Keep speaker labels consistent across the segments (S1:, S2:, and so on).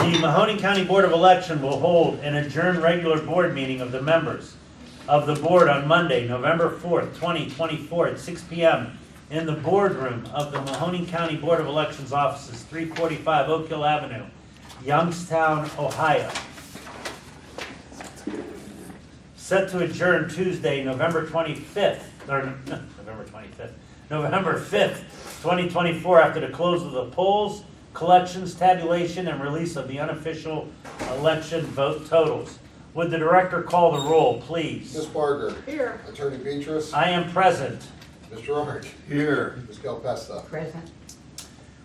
S1: The Mahoning County Board of Election will hold an adjourned regular board meeting of the members of the board on Monday, November 4th, 2024 at 6 p.m. in the boardroom of the Mahoning County Board of Elections offices, 345 Oak Hill Avenue, Youngstown, Ohio. Set to adjourn Tuesday, November 25th, November 5th, 2024, after the close of the polls, collections, tabulation, and release of the unofficial election vote totals. Would the director call the roll, please?
S2: Ms. Barger.
S3: Here.
S2: Attorney Beatrice.
S1: I am present.
S2: Mr. Orange.
S4: Here.
S2: Ms. Calpesta.
S3: Present.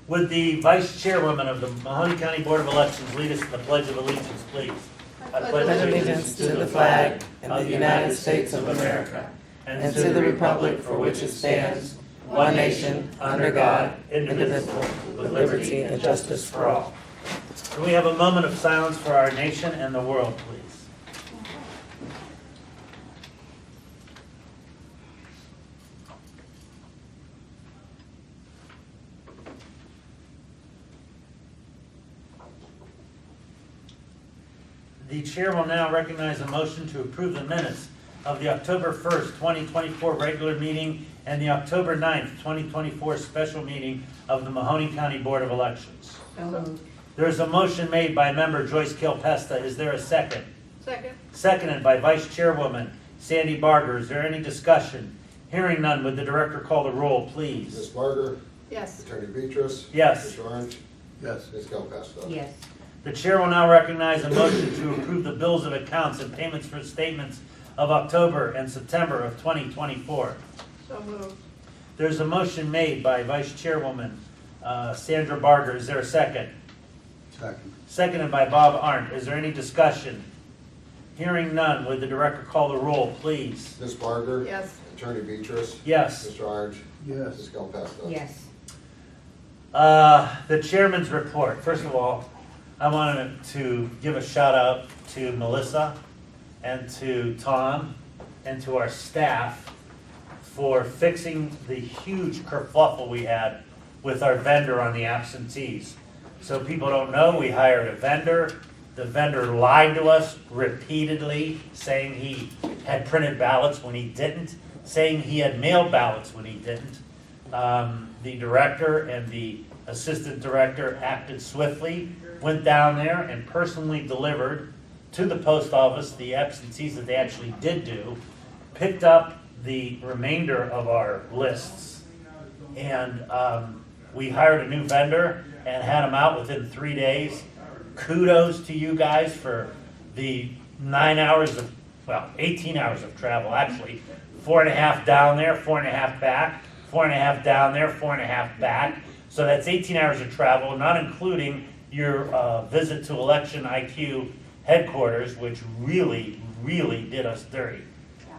S1: Would the vice chairwoman of the Mahoning County Board of Elections lead us in the Pledge of Allegiance, please? I
S5: pledge allegiance to the flag of the United States of America and to the republic for which it stands, one nation, under God, indivisible, with liberty and justice for all.
S1: Can we have a moment of silence for our nation and the world, please? The chair will now recognize a motion to approve the minutes of the October 1st, 2024 regular meeting and the October 9th, 2024 special meeting of the Mahoning County Board of Elections.
S3: So moved.
S1: There is a motion made by member Joyce Kilpesta. Is there a second?
S3: Second.
S1: Seconded by Vice Chairwoman Sandy Barger. Is there any discussion? Hearing none, would the director call the roll,
S2: Ms.
S1: please?
S2: Barger.
S3: Yes.
S2: Attorney Beatrice.
S1: Yes.
S2: Mr. Orange.
S4: Yes.
S2: Ms. Calpesta.
S3: Yes.
S1: The chair will now recognize a motion to approve the bills of accounts and payments for statements of October and September of 2024.
S3: So moved.
S1: There's a motion made by Vice Chairwoman Sandra Barger. Is there a second?
S4: Second.
S1: Seconded by Bob Arndt. Is there any discussion? Hearing none, would the director call the roll, please?
S2: Ms. Barger.
S3: Yes.
S2: Attorney Beatrice.
S1: Yes.
S2: Mr. Orange.
S4: Yes.
S2: Ms. Calpesta.
S3: Yes.
S1: The chairman's report. First of all, I wanted to give a shout out to Melissa and to Tom and to our staff for fixing the huge kerfuffle we had with our vendor on the absentees. So people don't know, we hired a vendor. The vendor lied to us repeatedly, saying he had printed ballots when he didn't, saying he had mailed ballots when he didn't. The director and the assistant director acted swiftly, went down there and personally delivered to the post office the absentees that they actually did do, picked up the remainder of our lists, and we hired a new vendor and had them out within 3 days. Kudos to you guys for the 18 hours of travel, actually. 4.5 down there, 4.5 back, 4.5 down there, 4.5 back. So that's 18 hours of travel, not including your visit to Election IQ headquarters, which really, really did us dirty.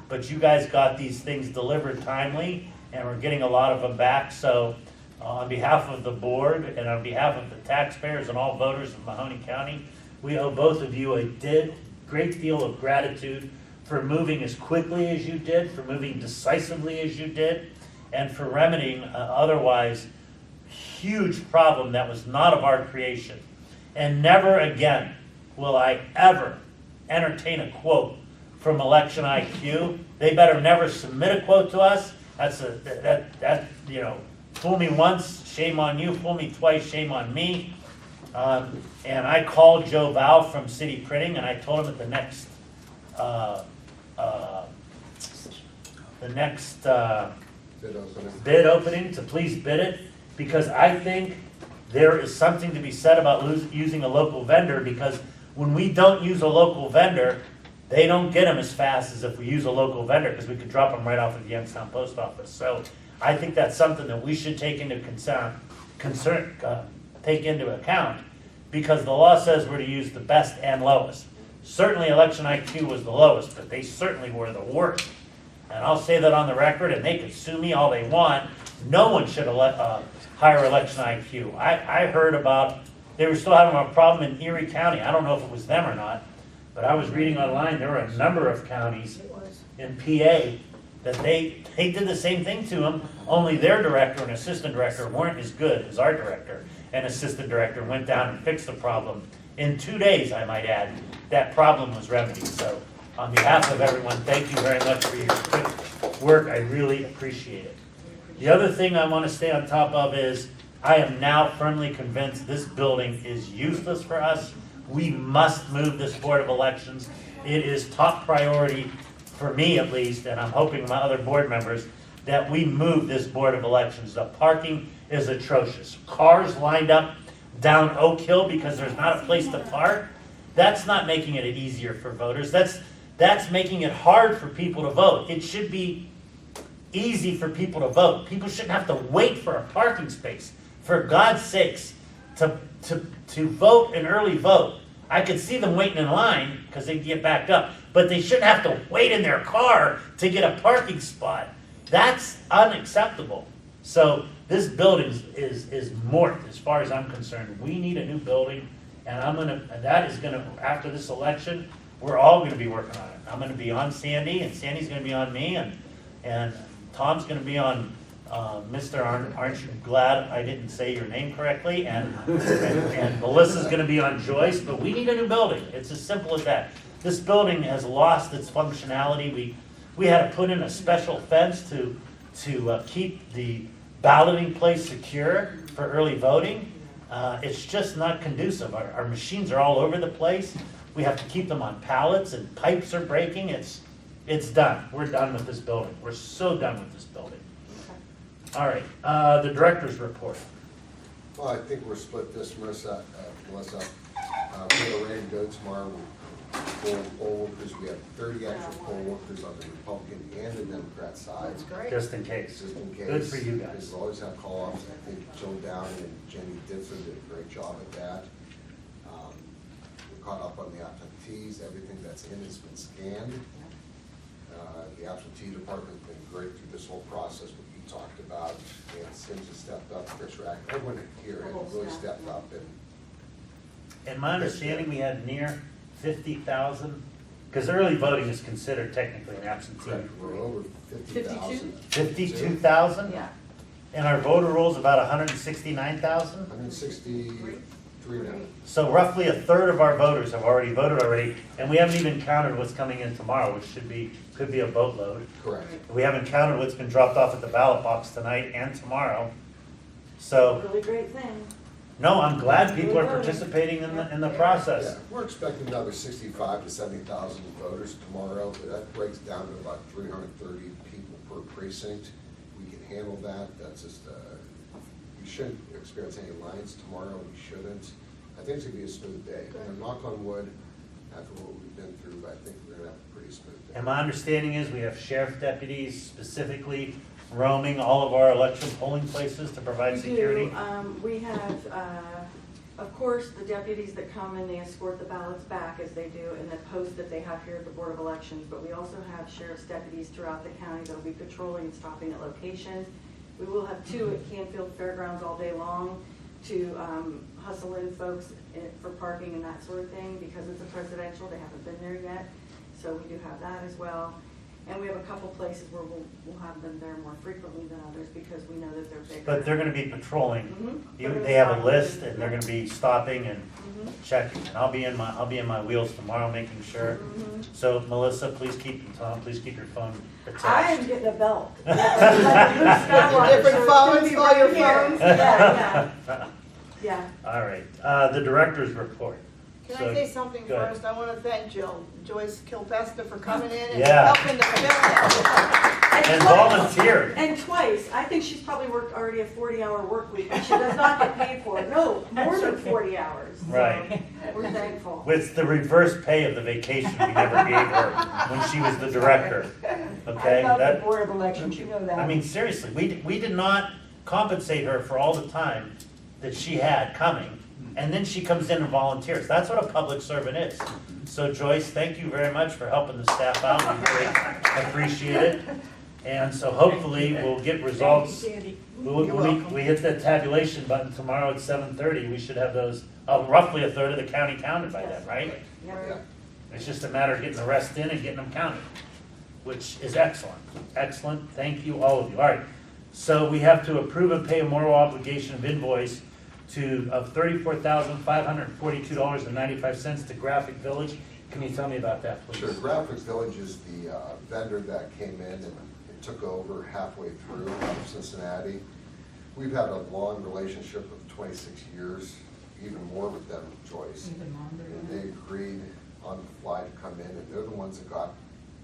S1: But you guys got these things delivered timely, and we're getting a lot of them back. So on behalf of the board and on behalf of the taxpayers and all voters of Mahoning County, we owe both of you a great deal of gratitude for moving as quickly as you did, for moving decisively as you did, and for remedying otherwise huge problem that was not of our creation. And never again will I ever entertain a quote from Election IQ. They better never submit a quote to us. Fool me once, shame on you. Fool me twice, shame on me. And I called Joe Val from City Printing, and I told him at the next bid opening to please bid it, because I think there is something to be said about using a local vendor, because when we don't use a local vendor, they don't get them as fast as if we use a local vendor, because we could drop them right off at the Youngstown Post Office. So I think that's something that we should take into account, because the law says we're to use the best and lowest. Certainly Election IQ was the lowest, but they certainly were the worst. And I'll say that on the record, and they can sue me all they want. No one should hire Election IQ. I heard about, they were still having a problem in Erie County. I don't know if it was them or not, but I was reading online, there were a number of counties in PA that they did the same thing to them, only their director and assistant director weren't as good as our director and assistant director, went down and fixed the problem in 2 days, I might add, that problem was remedied. So on behalf of everyone, thank you very much for your quick work. I really appreciate it. The other thing I want to stay on top of is I am now firmly convinced this building is useless for us. We must move this Board of Elections. It is top priority for me at least, and I'm hoping my other board members, that we move this Board of Elections. The parking is atrocious. Cars lined up down Oak Hill because there's not a place to park. That's not making it easier for voters. That's making it hard for people to vote. It should be easy for people to vote. People shouldn't have to wait for a parking space. For God's sakes, to vote an early vote. I could see them waiting in line because they get backed up, but they shouldn't have to wait in their car to get a parking spot. That's unacceptable. So this building is morphed as far as I'm concerned. We need a new building, and after this election, we're all gonna be working on it. I'm gonna be on Sandy, and Sandy's gonna be on me, and Tom's gonna be on Mr. Aren't you glad I didn't say your name correctly? And Melissa's gonna be on Joyce, but we need a new building. It's as simple as that. This building has lost its functionality. We had to put in a special fence to keep the balloting place secure for early voting. It's just not conducive. Our machines are all over the place. We have to keep them on pallets, and pipes are breaking. It's done. We're done with this building. We're so done with this building. All right, the director's report.
S2: Well, I think we're split this, Melissa. We're gonna ready to go tomorrow. Poll workers, we have 30 actual poll workers on the Republican and the Democrat side.
S1: Just in case.
S2: Just in case.
S1: Good for you guys.
S2: Because we always have call-offs. I think Joe Downey and Jenny Ditzer did a great job at that. We're caught up on the absentees. Everything that's in has been scanned. The absentee department's been great through this whole process, what you talked about. Dan Sims has stepped up, Chris Rack, everyone here has really stepped up. And
S1: In my understanding, we had near 50,000, because early voting is considered technically an absentee.
S2: we're over 50,000.
S1: 52,000?
S3: Yeah.
S1: And our voter rolls about 169,000?
S2: 163 now.
S1: So roughly a third of our voters have already voted already, and we haven't even counted what's coming in tomorrow, which could be a boatload.
S2: Correct.
S1: We haven't counted what's been dropped off at the ballot box tonight and tomorrow. So,
S3: Really great thing.
S1: no, I'm glad people are participating in the
S2: Yeah,
S1: process.
S2: we're expecting another 65 to 70,000 voters tomorrow. That breaks down to about 330 people per precinct. We can handle that. That's just, we shouldn't experience any lines tomorrow. We shouldn't. I think it's gonna be a smooth day. And knock on wood, after what we've been through, I think we're gonna have a pretty smooth day.
S1: And my understanding is we have sheriff deputies specifically roaming all of our election polling places to provide
S3: We
S1: security.
S3: do. We have, of course, the deputies that come and they escort the ballots back as they do in the post that they have here at the Board of Elections. But we also have sheriff's deputies throughout the county that'll be patrolling and stopping at locations. We will have 2 at Canfield Fairgrounds all day long to hustle in folks for parking and that sort of thing. Because it's a presidential, they haven't been there yet. So we do have that as well. And we have a couple places where we'll have them there more frequently than others because we know that they're bigger.
S1: But they're gonna be patrolling.
S3: Mhm.
S1: They have a list and they're gonna be stopping and
S3: Mhm.
S1: checking. And I'll be in my wheels tomorrow making sure.
S3: Mhm.
S1: So Melissa, please keep, Tom, please keep your phone
S3: I am
S1: attached.
S3: getting a belt. Like Luke Skywalker,
S6: Different
S3: so it's
S6: phones,
S3: gonna be
S6: all
S3: right
S6: your
S3: here.
S6: phones?
S3: Yeah.
S1: All right, the director's report.
S6: Can
S1: So,
S6: I say something
S1: go ahead.
S6: first? I want to thank Joyce Kilpesta for coming in and
S1: Yeah.
S6: helping to fill
S1: And
S3: twice-
S1: volunteered.
S3: And twice, I think she's probably worked already a 40-hour work week, and she does not get paid for it. No, more than 40 hours. So
S1: Right.
S3: We're thankful.
S1: With the reverse pay of the vacation we never gave her when she was the director. Okay?
S7: I love
S1: That-
S7: the Board of Elections, you know that.
S1: I mean, seriously, we did not compensate her for all the time that she had coming, and then she comes in and volunteers. That's what a public servant is. So Joyce, thank you very much for helping the staff out. We really appreciate it. And so hopefully we'll get results.
S7: Sandy.
S1: We hit the tabulation button tomorrow at 7:30. We should have those, roughly a third of the county counted by then, right?
S3: Yeah.
S2: Yeah.
S1: It's just a matter of getting the rest in and getting them counted, which is excellent. Excellent. Thank you, all of you. All right. So we have to approve and pay a moral obligation of invoice of $34,542.95 to Graphic Village. Can you tell me about that, please?
S2: Sure, Graphic Village is the vendor that came in and took over halfway through out of Cincinnati. We've had a long relationship of 26 years, even more with them, Joyce. And they agreed on the fly to come in, and they're the ones that got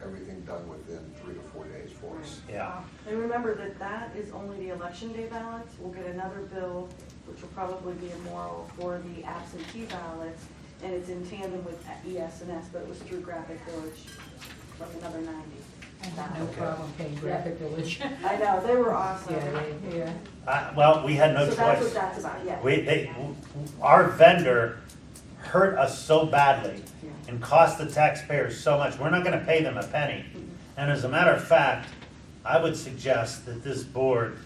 S2: everything done within 3 to 4 days for us.
S1: Yeah.
S3: And remember that that is only the election day ballots. We'll get another bill, which will probably be immoral, for the absentee ballots, and it's in tandem with ES&S, but it was through Graphic Village, like another 90.
S7: I had no problem paying Graphic Village.
S3: I know, they were awesome.
S7: Yeah.
S1: Well, we had no
S3: So that's what
S1: choice.
S3: that's about, yeah.
S1: Our vendor hurt us so badly
S3: Yeah.
S1: and cost the taxpayers so much, we're not gonna pay them a penny. And as a matter of fact, I would suggest that this board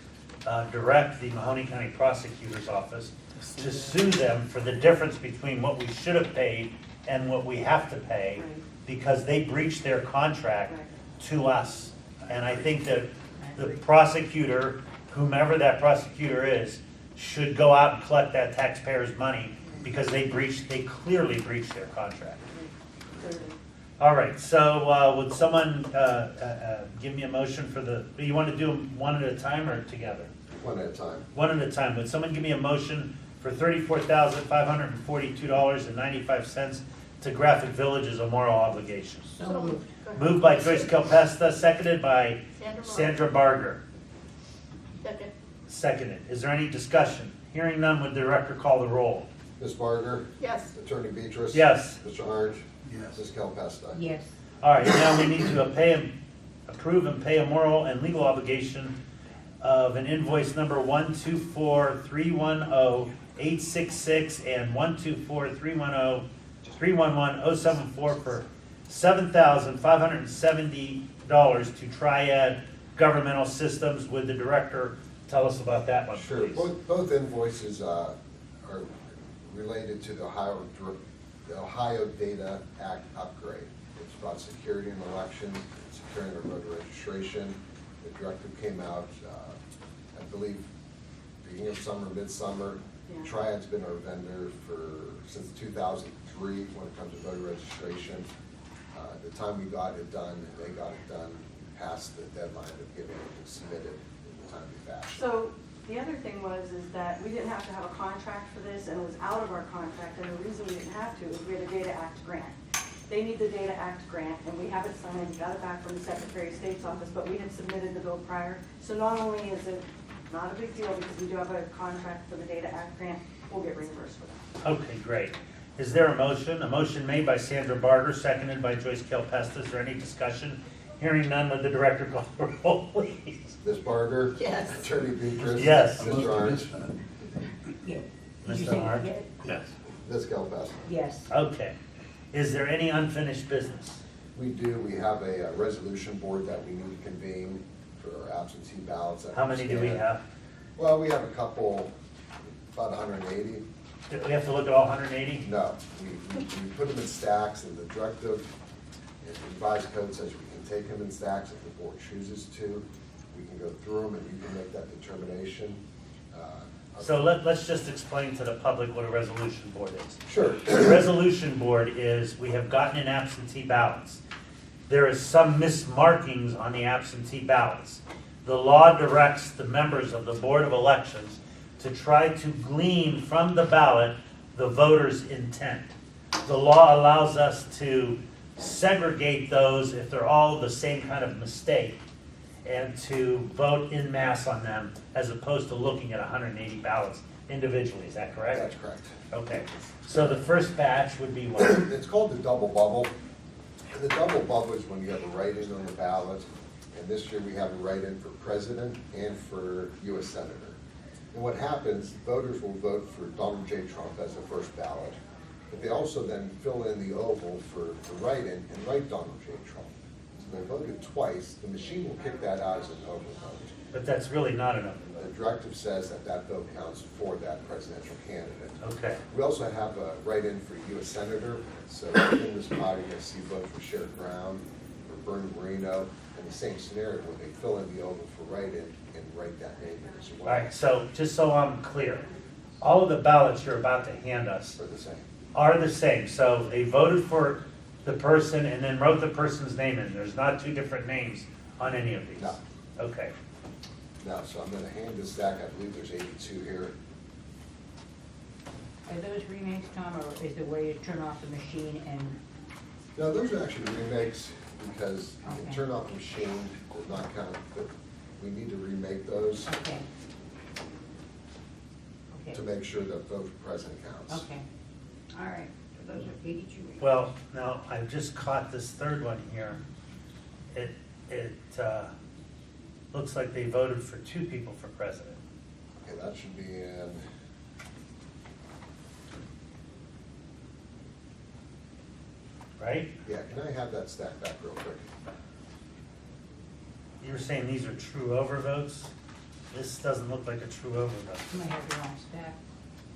S1: direct the Mahoney County Prosecutor's Office to sue them for the difference between what we should have paid and what we have to pay,
S3: Right.
S1: because they breached their contract
S3: Right.
S1: to us. And I think that the prosecutor, whomever that prosecutor is, should go out and collect that taxpayer's money, because they clearly breached their contract.
S3: Clearly.
S1: All right, so would someone give me a motion for you want to do them one at a time or together?
S2: One at a time.
S1: One at a time. Would someone give me a motion for $34,542.95 to Graphic Village as a moral obligation?
S7: So moved.
S6: Go ahead.
S1: Moved by Joyce Kelpesta, seconded by
S6: Sandra Moore.
S1: Sandra Barger.
S6: Second.
S1: Seconded. Is there any discussion? Hearing none, would the director call the roll?
S2: Ms. Barger?
S6: Yes.
S2: Attorney Beatrice?
S1: Yes.
S2: Mr. Orange?
S4: Yes.
S2: Ms. Kelpesta?
S7: Yes.
S1: All right, now we need to approve and pay a moral and legal obligation of an invoice number 124310866 and 12431031174 for $7,570 to Triad Governmental Systems. Would the director tell us about that one,
S2: Sure,
S1: please?
S2: both invoices are related to the Ohio Data Act upgrade. It's about security in elections, securing our voter registration. The directive came out, I believe, beginning of summer, midsummer.
S3: Yeah.
S2: Triad's been our vendor since 2003 when it comes to voter registration. The time we got it done, and they got it done past the deadline of getting it submitted in a timely fashion.
S3: So the other thing is that we didn't have to have a contract for this, and it was out of our contract, and the reason we didn't have to is we had a Data Act grant. They need the Data Act grant, and we have it signed, we got it back from the Secretary of State's office, but we had submitted the bill prior. So not only is it not a big deal because we do have a contract for the Data Act grant, we'll get reimbursed for that.
S1: Okay, great. Is there a motion? A motion made by Sandra Barger, seconded by Joyce Kelpesta. Is there any discussion? Hearing none, would the director call the roll, please?
S2: Ms. Barger?
S6: Yes.
S2: Attorney Beatrice?
S1: Yes.
S4: I move
S2: Mr.
S4: to
S2: Orange?
S4: dismiss.
S7: Yeah.
S1: Mr. Orange?
S4: Yes.
S2: Ms. Kelpesta?
S7: Yes.
S1: Okay. Is there any unfinished business?
S2: We do, we have a resolution board that we need to convene for our absentee ballots. that
S1: How many do we
S2: stand.
S1: have?
S2: Well, we have a couple, about 180.
S1: Do we have to look at all 180?
S2: No, we put them in stacks, and the directive, and the revised code says we can take them in stacks if the board chooses to. We can go through them, and you can make that determination.
S1: So let's just explain to the public what a resolution board is.
S2: Sure.
S1: The resolution board is, we have gotten in absentee ballots. There is some mismarkings on the absentee ballots. The law directs the members of the Board of Elections to try to glean from the ballot the voter's intent. The law allows us to segregate those if they're all the same kind of mistake, and to vote en masse on them, as opposed to looking at 180 ballots individually. Is that correct?
S2: That's correct.
S1: Okay, so the first batch would be what?
S2: It's called the double bubble. And the double bubble is when you have a write-in on the ballot. And this year we have a write-in for president and for U.S. senator. And what happens, voters will vote for Donald J. Trump as the first ballot. But they also then fill in the oval for the write-in and write Donald J. Trump. So they voted twice. The machine will kick that out as an oval vote.
S1: But that's really not an open
S2: The
S1: vote.
S2: directive says that that vote counts for that presidential candidate.
S1: Okay,
S2: We also have a write-in for U.S. Senator, so in this body, you'll see vote for Sherrod Brown, or Bernie Moreno, in the same scenario where they fill in the oval for write-in and write that name in as
S1: all
S2: well.
S1: right, so just so I'm clear, all of the ballots you're about to hand us
S2: For the same.
S1: are the same. So they voted for the person and then wrote the person's name in. There's not two different names on any of these?
S2: No.
S1: Okay.
S2: Now, so I'm gonna hand this back, I believe there's 82 here.
S7: Are those remakes, Tom, or is the way you turn off the machine and,
S2: No, those are actually remakes, because you can
S7: Okay.
S2: turn off the machine, does not count, but we need to remake those
S7: okay.
S2: to
S7: Okay,
S2: make sure that vote present counts.
S7: okay. All right, so those are 82 remakes.
S1: Well, now, I've just caught this third one here. It looks like they voted for two people for president.
S2: Okay, that should be in,
S1: Right?
S2: yeah, can I have that stack back real quick?
S1: You were saying these are true overvotes? This doesn't look like a true overvote.
S7: You might have your own stack.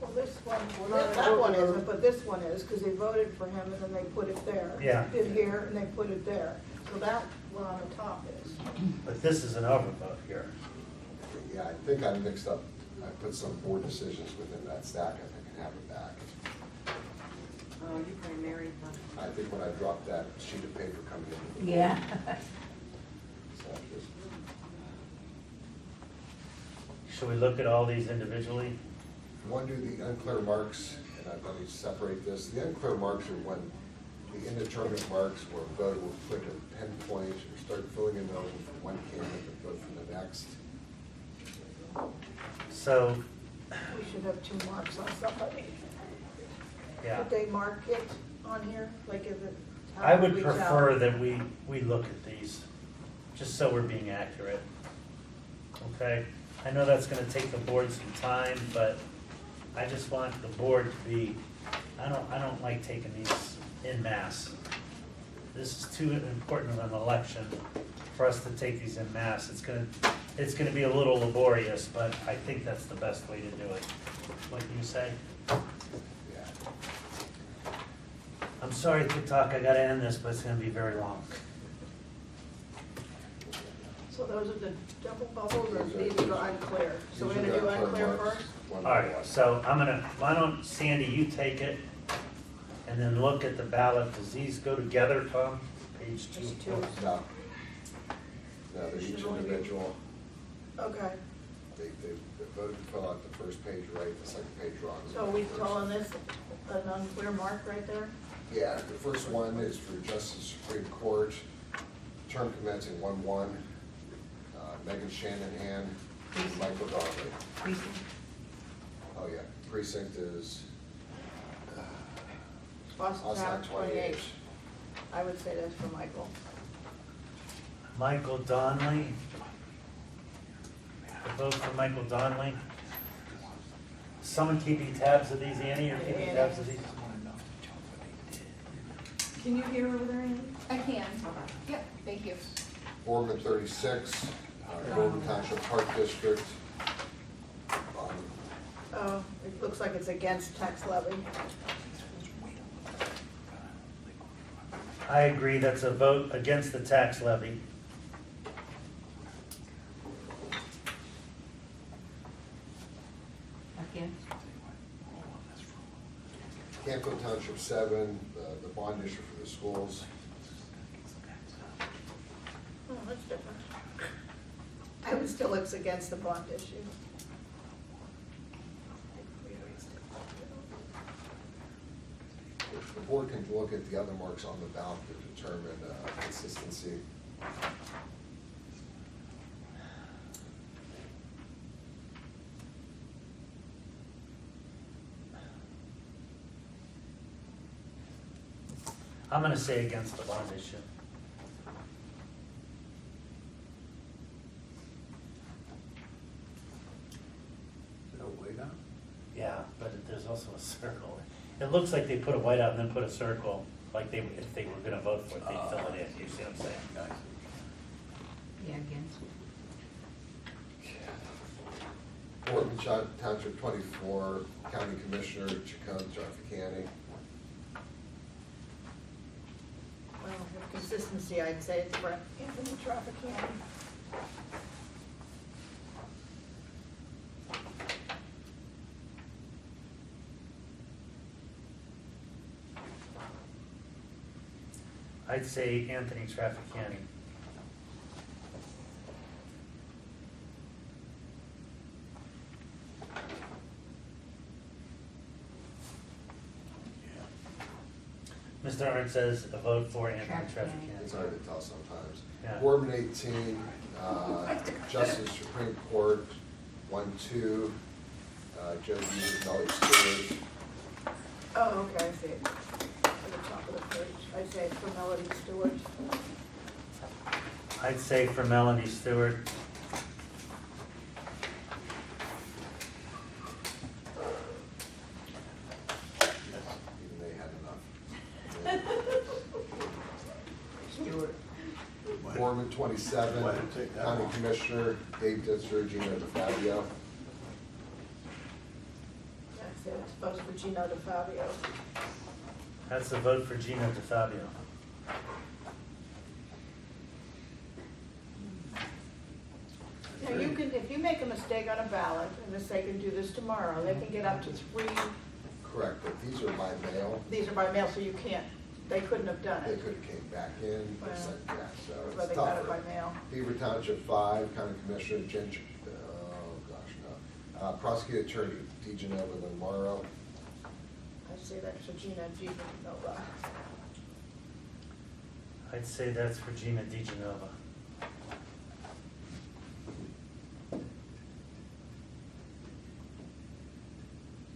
S6: Well, this one, that one isn't, but this one is, because they voted for him and then they put it there.
S1: Yeah.
S6: Did here and they put it there. So that one on the top is.
S1: But this is an overvote here.
S2: Yeah, I think I mixed up, I put some board decisions within that stack, if I can have it back.
S3: Oh, you probably married them.
S2: I think when I dropped that sheet of paper coming in.
S7: Yeah.
S2: So just-
S1: Should we look at all these individually?
S2: One, do the unclear marks, and let me separate this. The unclear marks are when the indeterminate marks where a vote will click a pinpoint or start filling in those from one candidate and vote from the next.
S1: So,
S6: We should have 2 marks on somebody.
S1: yeah.
S6: Did they mark it on here? Like, is it? how
S1: I
S6: it
S1: would
S6: reads
S1: prefer
S6: out?
S1: that we look at these, just so we're being accurate. Okay? I know that's gonna take the board some time, but I just want the board to be, I don't like taking these en masse. This is too important of an election for us to take these en masse. It's gonna be a little laborious, but I think that's the best way to do it. What do you say?
S2: Yeah.
S1: I'm sorry, TikTok, I gotta end this, but it's gonna be very long.
S6: So those are the double bubbles or
S2: These are-
S6: these are unclear? So we're
S2: These
S6: gonna
S2: are
S6: do
S2: the
S6: unclear
S2: marks,
S6: first?
S2: one
S1: All
S2: by
S1: right,
S2: one.
S1: so why don't Sandy, you take it, and then look at the ballot. Does these go together, Tom? Page two?
S6: Just two.
S2: No. No, they're each individual.
S6: Okay,
S2: They voted to fill out the first page right, the second page wrong.
S6: so are we calling this an unclear mark right there?
S2: Yeah, the first one is for Justice Supreme Court, term commencing 1/1. Megan Shanahan, and Michael Donnelly.
S7: Precinct?
S2: Oh, yeah, precinct is
S6: Boston Town
S2: Ossack
S6: 28. I would say that's for Michael.
S1: Michael Donnelly. A vote for Michael Donnelly. Someone keeping tabs of these, Annie, or keeping
S6: Annie.
S1: tabs of these?
S3: Can you hear over there, Andy?
S8: I can. Yep, thank you.
S2: Foreman 36, Golden Township Park District.
S6: Oh, it looks like it's against tax levy.
S1: I agree, that's a vote against the tax levy.
S7: Again?
S2: Campo Township 7, the bond issue for the schools.
S6: Oh, that's different. I would still looks against the bond issue.
S2: The board can look at the other marks on the ballot to determine consistency.
S1: I'm gonna say against the bond issue.
S4: No way down.
S1: Yeah, but there's also a circle. It looks like they put a whiteout and then put a circle, like if they were gonna vote for it, they'd fill it in, you see what I'm saying?
S7: Yeah, against.
S2: Portland Township 24, County Commissioner Chacon Trafficani.
S6: Well, for consistency, I'd say it's for Anthony Trafficani.
S1: I'd say Anthony Trafficani. Mr. Arndt says a vote for Anthony
S2: It's
S1: Trafficani.
S2: hard to tell sometimes.
S1: Yeah.
S2: Boardman 18, Justice Supreme Court, 1-2, Joe Dees, Melly Stewart.
S6: Oh, okay, I see it. At the top of the page, I'd say it's for Melody Stewart.
S1: I'd say for Melanie Stewart.
S2: Even they had enough.
S7: Stewart.
S2: Boardman 27,
S4: Why don't you take that
S2: County
S4: one?
S2: Commissioner, Dave Ditzer, Gino DeFabio.
S6: I'd say it's votes for Gino DeFabio.
S1: That's a vote for Gino DeFabio.
S6: Now, you can, if you make a mistake on a ballot, and this, they can do this tomorrow, they can get up to 3,
S2: Correct, but these are by mail.
S6: these are by mail, so you can't, they couldn't have done
S2: They
S6: it.
S2: could have came back in, but it's like, yeah, so
S6: But
S2: it's
S6: they got it
S2: tougher.
S6: by mail.
S2: Beaver Township 5, County Commissioner, oh gosh, no. Prosecuting Attorney, DeGenova Morrow.
S6: I say that's for Gina DeGenova.
S1: I'd say that's for Gina DeGenova.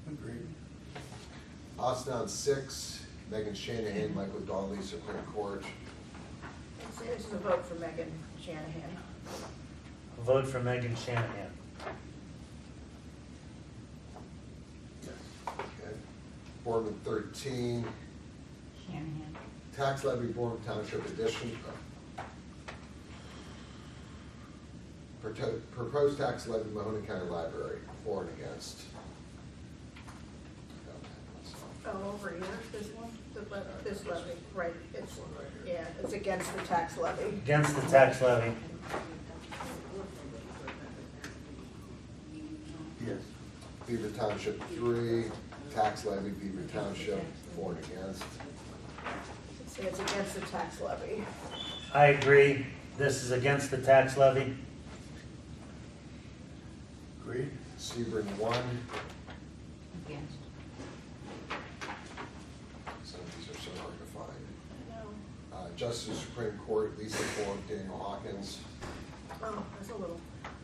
S4: Agreed.
S2: Austin 6, Megan Shanahan, Michael Donnelly, Supreme Court.
S6: I'd say this is a vote for Megan Shanahan.
S1: A vote for Megan Shanahan.
S2: Okay. Boardman 13,
S7: Shanahan.
S2: Tax Levy Board Township Edition. Proposed tax levy Mahoney County Library, for and against.
S6: Oh, over here, this one, this levy, right, it's,
S2: This one right here.
S6: yeah, it's against the tax levy.
S1: Against the tax levy.
S4: Yes.
S2: Beaver Township 3, tax levy Beaver Township, for and against.
S6: I'd say it's against the tax levy.
S1: I agree. This is against the tax levy.
S4: Agreed.
S2: Sebring 1,
S7: Against.
S2: some of these are so hard to find.
S6: I know.
S2: Justice Supreme Court, Lisa Ford, Daniel Hawkins.
S6: Oh, that's a little,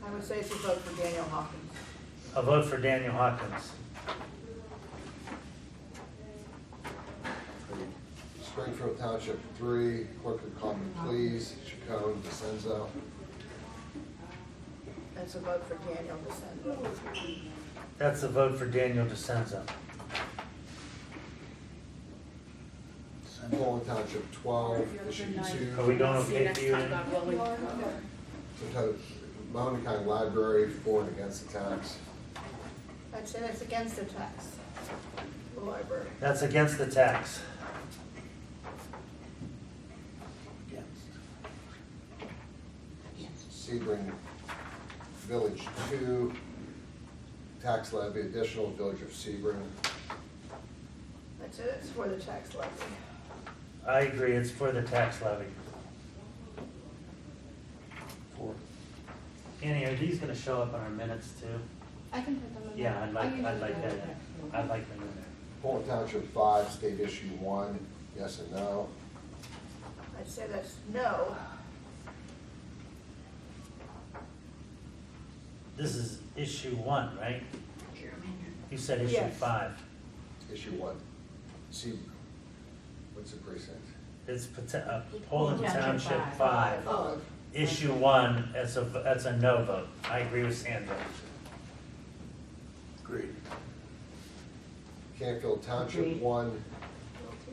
S6: I would say it's a vote for Daniel Hawkins.
S1: A vote for Daniel Hawkins.
S2: Springfield Township 3, Clerk of Common Pleas, Chacon, DeCenzo.
S6: That's a vote for Daniel DeSenza.
S1: That's a vote for Daniel DeCenzo.
S2: Poland Township 12, issue 2.
S1: Are we doing okay for you?
S2: Mahoney County Library, for and against the tax.
S6: I'd say that's against the tax, the library.
S1: That's against the tax.
S4: Against.
S2: Sebring Village 2, tax levy, additional Village of Sebring.
S6: I'd say it's for the tax levy.
S1: I agree, it's for the tax levy.
S4: 4.
S1: Annie, are these gonna show up on our minutes too?
S8: I can put them in.
S1: Yeah, I'd like
S8: I usually
S1: that.
S8: do.
S1: I'd like them in there.
S2: Poland Township 5, state issue 1, yes and no.
S6: I'd say that's no.
S1: This is issue 1, right? You said issue
S6: Yes.
S1: 5.
S2: Issue 1. See, what's the precinct?
S1: It's Poland Township
S7: Township
S1: 5.
S6: Oh,
S1: Issue 1, that's a no vote. I agree with Sandra.
S4: Agreed.
S2: Canfield Township
S7: Agreed.
S2: 1,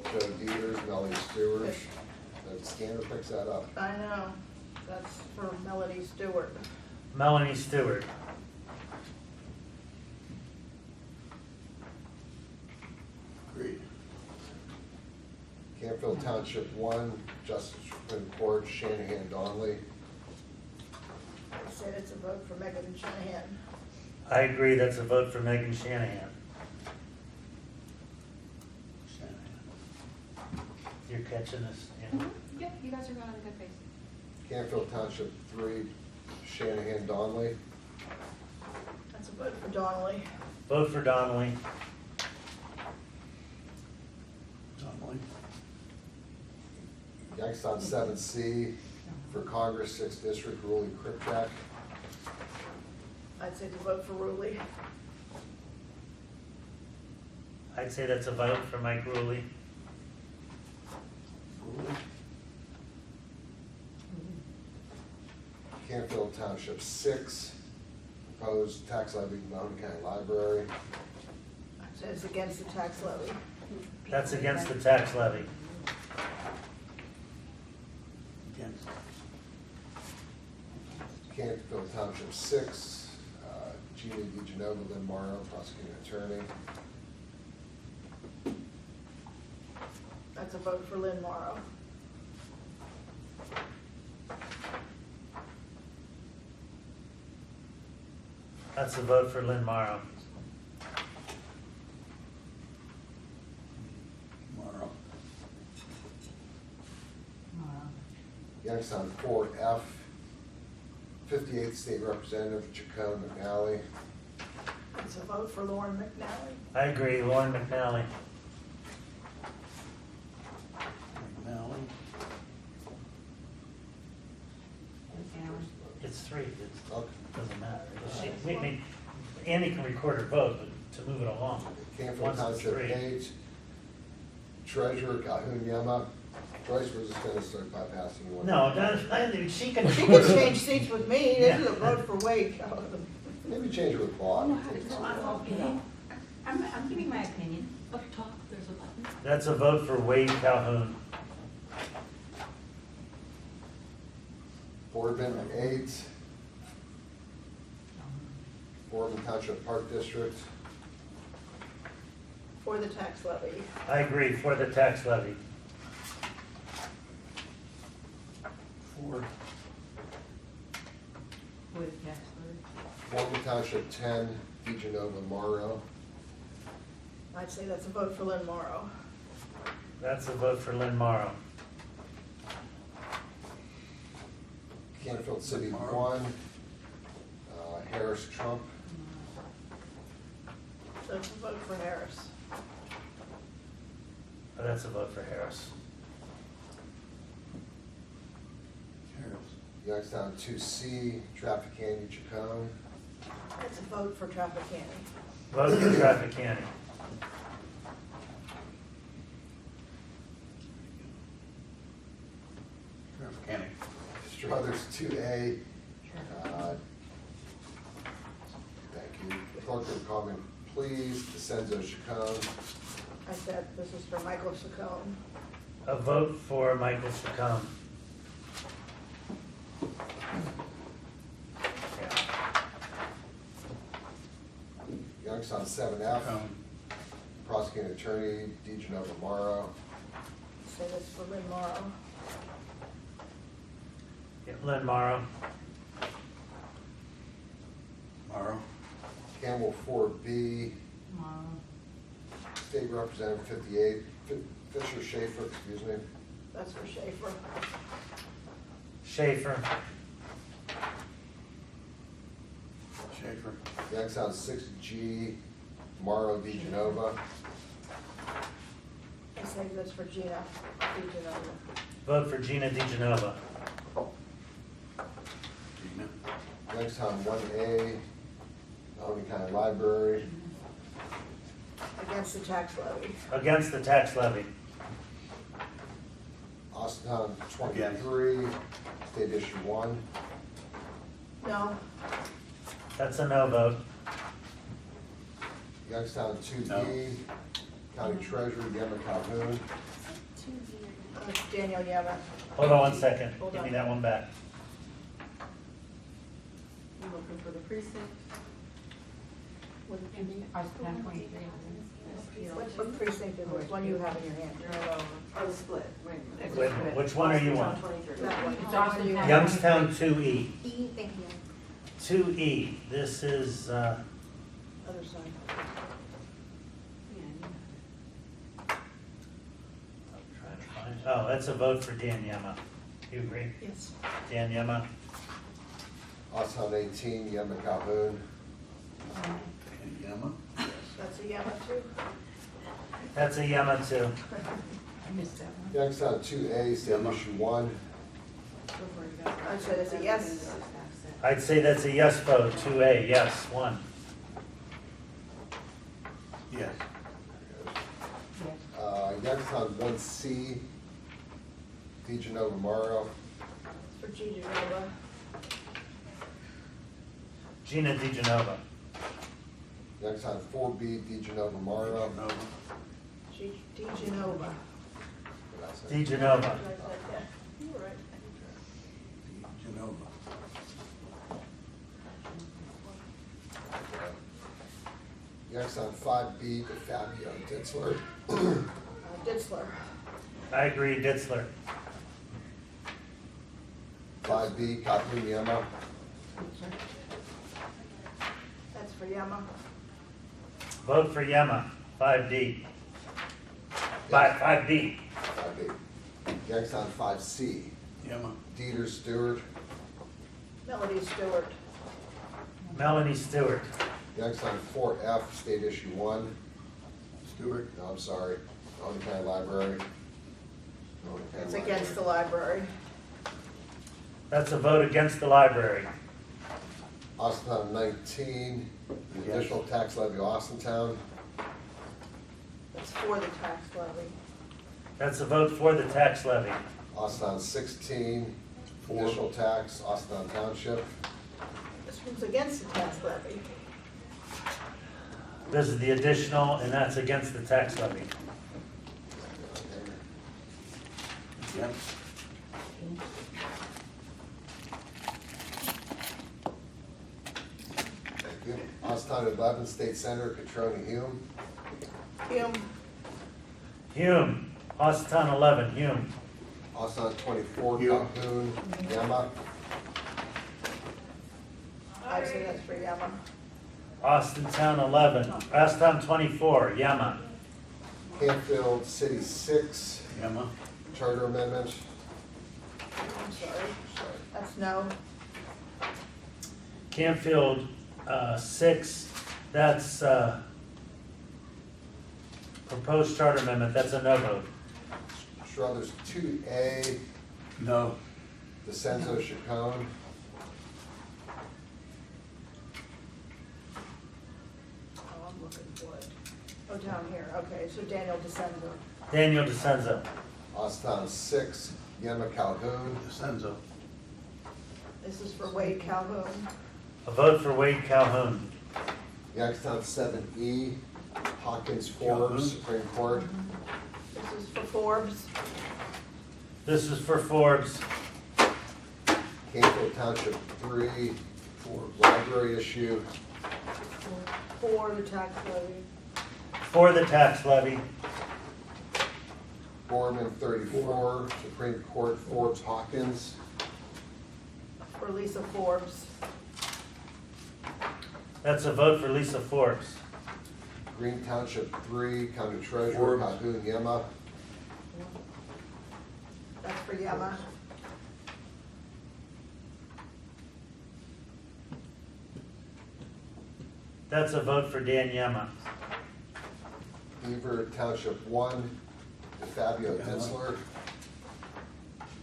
S2: Joe Dieters, Melody Stewart. The scanner picks that up.
S6: I know, that's for Melody Stewart.
S1: Melanie Stewart.
S4: Agreed.
S2: Canfield Township 1, Justice Supreme Court, Shanahan Donnelly.
S6: I said it's a vote for Megan Shanahan.
S1: I agree, that's a vote for Megan Shanahan.
S4: Shanahan.
S1: You're catching this, yeah.
S8: Yep, you guys are going at a good pace.
S2: Canfield Township 3, Shanahan Donley.
S6: That's a vote for Donnelly.
S1: Vote for Donnelly.
S4: Donnelly.
S2: Youngstown 7C for Congress, 6th District, Ruley Kripchak.
S6: I'd say to vote for Ruley.
S1: I'd say that's a vote for Mike Ruley.
S4: Ruley.
S2: Canfield Township 6, proposed tax levy, Mahoney County Library.
S6: I'd say it's against the tax levy.
S1: That's against the tax levy.
S4: Against.
S2: Canfield Township 6, Gina DeGenova, Lynn Morrow, prosecuting attorney.
S6: That's a vote for Lynn Morrow.
S1: That's a vote for Lynn Morrow.
S4: Morrow.
S2: Youngstown 4F, 58th State Representative Chacon McNally.
S6: It's a vote for Lauren McNally.
S1: I agree, Lauren McNally.
S4: McNally.
S1: It's three, it
S2: Okay.
S1: doesn't matter. Andy can record her vote, but to move it along.
S2: Canfield
S1: Once it's
S2: Township
S1: three.
S2: 8, Treasurer Calhoun Yema. Joyce, we're just gonna start bypassing you.
S1: No, she can.
S6: She can change seats with me. This is a vote for Wade.
S2: Maybe change it with Bob.
S7: I'm giving my opinion. Up top, there's a button.
S1: That's a vote for Wade Calhoun.
S2: Boardman 8, Boardman Township Park District.
S6: For the tax levy.
S1: I agree, for the tax levy.
S4: Ford.
S7: With tax levy.
S2: Boardman Township 10, DeGenova Morrow.
S6: I'd say that's a vote for Lynn Morrow.
S1: That's a vote for Lynn Morrow.
S2: Canfield City
S4: Morrow.
S2: 1, Harris Trump.
S6: So it's a vote for Harris.
S1: That's a vote for Harris.
S4: Harris.
S2: Youngstown 2C, Trafficani Chacon.
S6: It's a vote for Trapicani.
S1: Vote for Trafficani.
S4: Trafficani.
S2: Struthers 2A. Thank you. Clerk will comment, please. DeCenzo Chacon.
S6: I said this is for Michael Saccone.
S1: A vote for Michael Chacon.
S2: Youngstown 7F,
S4: Cone.
S2: prosecuting attorney DeGenova Morrow.
S6: Say this for Lynn Morrow.
S1: Lynn Morrow.
S4: Morrow.
S2: Campbell 4B, State Representative 58, Fisher Schaefer, excuse me.
S6: That's for Schaefer.
S1: Schaefer.
S4: Schaefer.
S2: Youngstown 6G, Morrow DeGenova.
S6: I say this for Gina DeGenova.
S1: Vote for Gina DeGenova.
S4: Gina.
S2: Youngstown 1A, Mahoney County Library.
S6: Against the tax levy.
S1: Against the tax levy.
S2: Austintown 23, State Issue 1.
S6: No.
S1: That's a no vote.
S2: Youngstown 2D,
S4: No.
S2: County Treasurer Yema Calhoun.
S6: Daniel Yemen.
S1: Hold on 1 second.
S6: Hold
S1: Give me
S6: on.
S1: that one back.
S3: I'm looking for the precinct.
S7: Austin 23.
S6: What precinct is this one you have in your hand?
S3: Oh, the split, wait a minute.
S1: Wait a minute, which one are you on?
S3: 23.
S6: That one.
S7: It's Austin County.
S1: Youngstown 2E.
S8: Thank you.
S1: 2E, this is,
S6: Other side.
S1: I'm trying to find, Oh, that's a vote for Dan Yema. You agree?
S6: Yes.
S1: Dan Yema?
S2: Austin 18, Yema Calhoun.
S4: And Yama?
S6: That's a Yama too.
S1: That's a Yema too.
S7: I missed that one.
S2: Youngstown 2A, state
S4: Yema.
S2: issue 1.
S6: I said it's a yes.
S1: I'd say that's a yes vote, 2A, yes, 1.
S4: Yes.
S7: Yes.
S2: Youngstown 1C, DeGenova Morrow.
S6: It's for Gigi Nova.
S1: Gina DeGenova.
S2: Youngstown 4B, DeGenova Morrow.
S4: Nova.
S6: Gigi Nova.
S2: What did I say?
S1: DeGenova.
S6: Yeah, you were right.
S4: Genova.
S2: Youngstown 5B, DeFabio Ditzler.
S6: Ditzler.
S1: I agree, Ditzler.
S2: 5B, Calhoun Yema.
S6: That's for Yama.
S1: Vote for Yema, 5D. 5B.
S2: 5B. Youngstown 5C,
S4: Yama.
S2: Dieter Stewart.
S6: Melody Stewart.
S1: Melanie Stewart.
S2: Youngstown 4F, state issue 1.
S4: Stewart.
S2: No, I'm sorry. Orange County Library. Orange County
S6: It's
S2: Library.
S6: against the library.
S1: That's a vote against the library.
S2: Austintown 19,
S4: Yes.
S2: additional tax levy Austintown.
S6: That's for the tax levy.
S1: That's a vote for the tax levy.
S2: Austintown 16,
S4: For.
S2: additional tax Austintown Township.
S6: This one's against the tax levy.
S1: This is the additional, and that's against the tax levy.
S4: Yes.
S2: Thank you. Austintown 11, State Senator Catrona Hume.
S6: Hume.
S1: Hume, Austintown 11, Hume.
S2: Austintown 24,
S4: Hume.
S2: Calhoun Yema.
S6: I'd say that's for Yama.
S1: Austintown 11, Austintown 24, Yema.
S2: Canfield City 6,
S4: Yama.
S2: Charter Amendment.
S6: I'm sorry. That's no.
S1: Canfield 6, that's proposed charter amendment, that's a no vote.
S2: Struthers 2A,
S4: No.
S2: DeCenzo Chacon.
S6: Oh, I'm looking for it. Oh, down here. Okay, so Daniel DeCenzo.
S1: Daniel DeCenzo.
S2: Austintown 6, Yema Calhoun.
S4: DeCenzo.
S6: This is for Wade Calhoun.
S1: A vote for Wade Calhoun.
S2: Youngstown 7E, Hawkins
S4: Calhoun.
S2: Forbes, Supreme Court.
S6: This is for Forbes.
S1: This is for Forbes.
S2: Canfield Township 3, library issue.
S6: For the tax levy.
S1: For the tax levy.
S2: Borman 34, Supreme Court, Forbes Hawkins.
S6: For Lisa Forbes.
S1: That's a vote for Lisa Forbes.
S2: Green Township 3, County Treasurer,
S4: Forbes.
S2: Calhoun Yema.
S6: That's for Yama.
S1: That's a vote for Dan Yema.
S2: Beaver Township 1, Fabio Ditzler.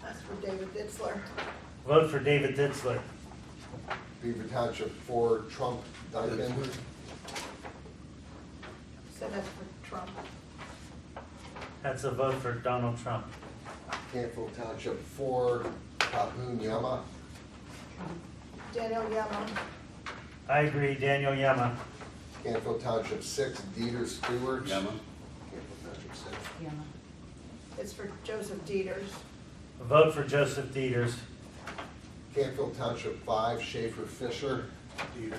S6: That's for David Ditzler.
S1: Vote for David Ditzler.
S2: Beaver Township 4, Trump Duncan.
S4: Ditzler.
S6: So that's for Trump.
S1: That's a vote for Donald Trump.
S2: Canfield Township 4, Calhoun Yema.
S6: Daniel Yama.
S1: I agree, Daniel Yema.
S2: Canfield Township 6, Dieter Stewart.
S4: Yama.
S2: Canfield Township 6.
S7: Yema.
S6: It's for Joseph Dieters.
S1: A vote for Joseph Dieters.
S2: Canfield Township 5, Schaefer Fisher.
S4: Dieters.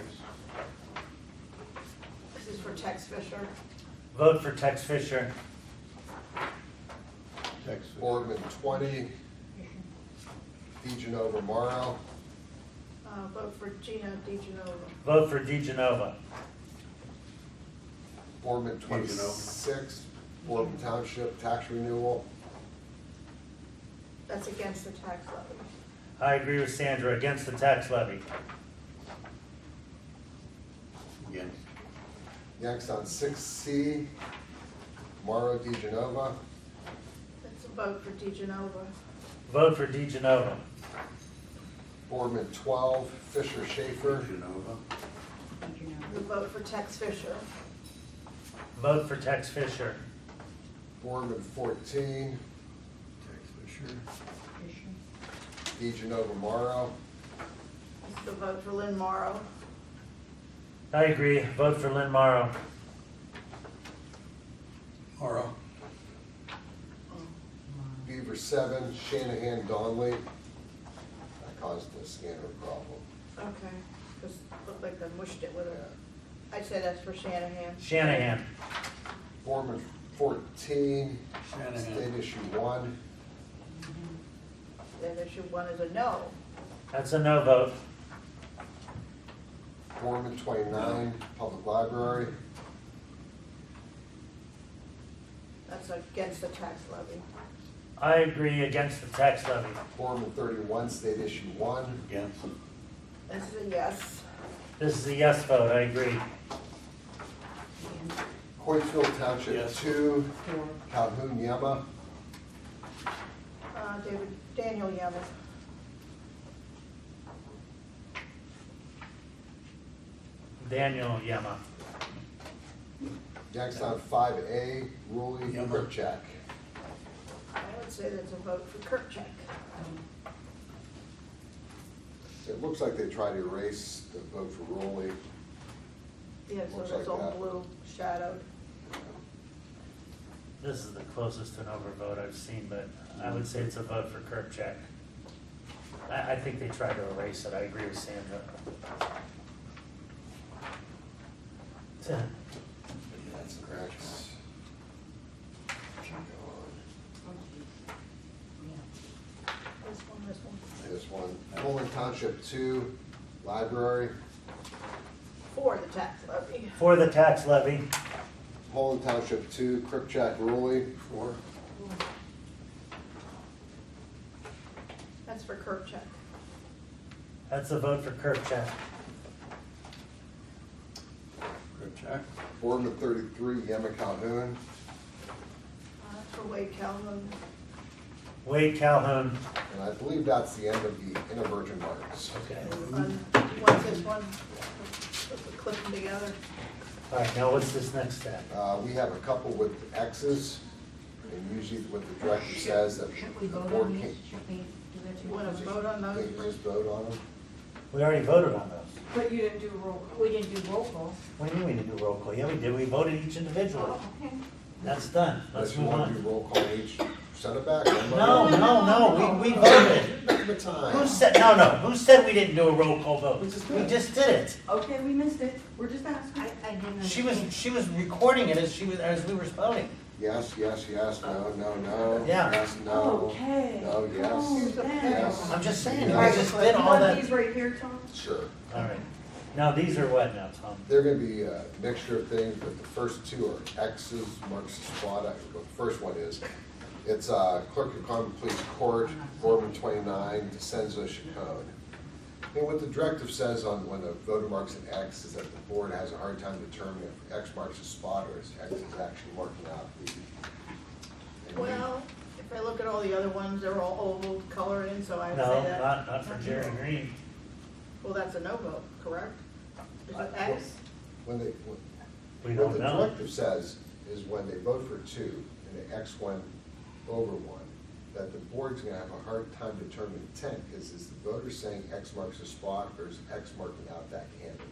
S6: This is for Tex Fisher.
S1: Vote for Tex Fisher.
S4: Texas.
S2: Boardman 20, DeGenova Morrow.
S6: Vote for Gina DeGenova.
S1: Vote for DeGenova.
S2: Boardman 26, Boardman Township Tax Renewal.
S6: That's against the tax levy.
S1: I agree with Sandra, against the tax levy.
S4: Again.
S2: Next on 6C, Mauro Di Genova.
S6: That's a vote for DeGenova.
S1: Vote for DeGenova.
S2: Boardman 12, Fisher Schaefer.
S4: Genova.
S6: The vote for Tex Fisher.
S1: Vote for Tex Fisher.
S2: Boardman 14,
S4: Tex Fisher.
S2: Di Genova Mauro.
S6: This is the vote for Lynn Morrow.
S1: I agree, vote for Lynn Morrow.
S4: Morrow.
S2: Beaver 7, Shanahan Donley. That caused the scanner problem.
S6: Okay, because it looked like they mushed it with a, I'd say that's for Shanahan.
S1: Shanahan.
S2: Boardman 14,
S4: Shanahan.
S2: State Issue 1.
S6: Then issue 1 is a no.
S1: That's a no vote.
S2: Boardman 29, Public Library.
S6: That's against the tax levy.
S1: I agree, against the tax levy.
S2: Boardman 31, State Issue 1.
S4: Against.
S6: This is a yes.
S1: This is a yes vote, I agree.
S2: Hoytsville Township
S4: Yes.
S2: 2, Calhoun Yema.
S6: Daniel Yemen.
S1: Daniel Yema.
S2: Next on 5A, Ruley
S4: Yema.
S2: Kripchak.
S6: I would say that's a vote for Kirkcheck.
S2: It looks like they tried to erase the vote for Ruley.
S6: Yeah, so
S2: Looks
S6: that's
S2: like
S6: all
S2: that.
S6: blue shadowed.
S1: This is the closest to an overvote I've seen, but I would say it's a vote for Kirkcheck. I think they tried to erase it, I agree with Sandra.
S2: That's correct.
S6: This one.
S2: This one, Poland Township 2, Library.
S6: For the tax levy.
S1: For the tax levy,
S2: Poland Township 2, Kripchak Ruley.
S4: 4.
S6: That's for Kirkcheck.
S1: that's a vote for Kirkcheck.
S4: Kripchak.
S2: Boardman 33, Yema Calhoun.
S6: That's for Wade Calhoun.
S1: Wade Calhoun.
S2: And I believe that's the end of the intervirgin marks.
S1: Okay.
S6: What's this one? Let's clip them together.
S1: All right, now what's this next step?
S2: We have a couple with X's, and usually what the director says that
S7: Should we
S2: the
S7: vote
S2: board
S7: on
S2: can't,
S7: these? Should we do that?
S6: You want to vote on those?
S2: can't just vote on them.
S1: We already voted on those.
S3: But you didn't do a roll call.
S7: We didn't do roll call.
S1: What do you mean we didn't do roll call? Yeah, we did, we voted each individually.
S7: Oh, okay.
S1: That's done, let's
S2: Unless you
S1: move
S2: want to
S1: on.
S2: do roll call each, send it back. one by
S1: No,
S2: one.
S1: no, we voted.
S2: Nothing but time.
S1: Who said, no, who said we didn't do a roll call vote? We just did it.
S3: Okay, we missed it. We're just asking.
S7: I didn't
S1: She
S7: understand.
S1: was recording it as we were voting.
S2: Yes, yes, yes, no, no, no.
S1: Yeah.
S2: Yes, no.
S3: Okay.
S2: No, yes.
S3: Calm down.
S2: Yes.
S1: I'm just saying, we
S2: Yeah.
S1: just did
S3: You
S1: all
S3: want
S1: that.
S3: these right here, Tom?
S2: Sure.
S1: All right. Now, these are what now, Tom?
S2: They're gonna be a mixture of things, but the first two are X's, marks the spot. The first one is, it's Clerk of Common Pleas Court, Boardman 29, DeCenzo Chacon. And what the directive says on when a voter marks an X is that the board has a hard time determining if X marks a spot or if X is actually marking out the. and we-
S6: Well, if I look at all the other ones, they're all oval colored in, so I'd say
S1: No,
S6: that.
S1: not for Jerry Green.
S6: Well, that's a no vote, correct? Is it X?
S2: When they,
S1: We
S2: what
S1: don't
S2: the
S1: know.
S2: directive says is when they vote for two and the X one over one, that the board's gonna have a hard time determining intent, because is the voter saying X marks a spot or is X marking out that candidate?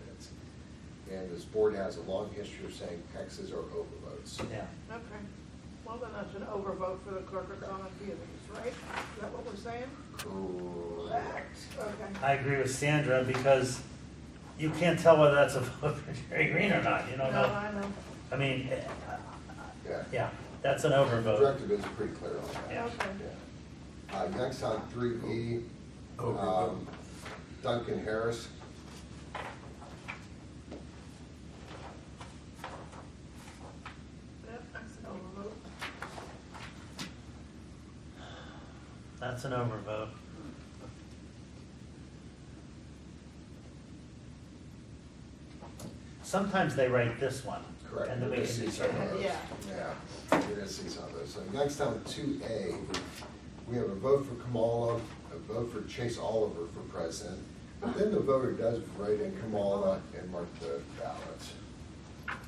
S2: And this board has a long history of saying X's are overvotes.
S1: Yeah.
S6: Okay. Well, then that's an overvote for the Clerk of Common Pleas, right? Is that what we're saying?
S2: Correct.
S6: Okay.
S1: I agree with Sandra because you can't tell whether that's a vote for Jerry Green or not. You
S6: No,
S1: don't know.
S6: I know.
S1: I mean,
S2: Yeah.
S1: yeah, that's an
S2: The
S1: overvote.
S2: directive is pretty clear on that.
S1: Yeah.
S6: Okay.
S2: Yeah. Next on 3E,
S4: Overvote.
S2: Duncan Harris.
S6: Yep, that's an overvote.
S1: That's an overvote. Sometimes they write this one.
S2: Correct.
S1: And then we
S2: You're
S1: can
S2: gonna
S1: do
S2: see some of those.
S6: Yeah.
S2: Yeah, you're gonna see some of those. So next on 2A, we have a vote for Kamala, a vote for Chase Oliver for president. But then the voter does write in Kamala and mark the ballot.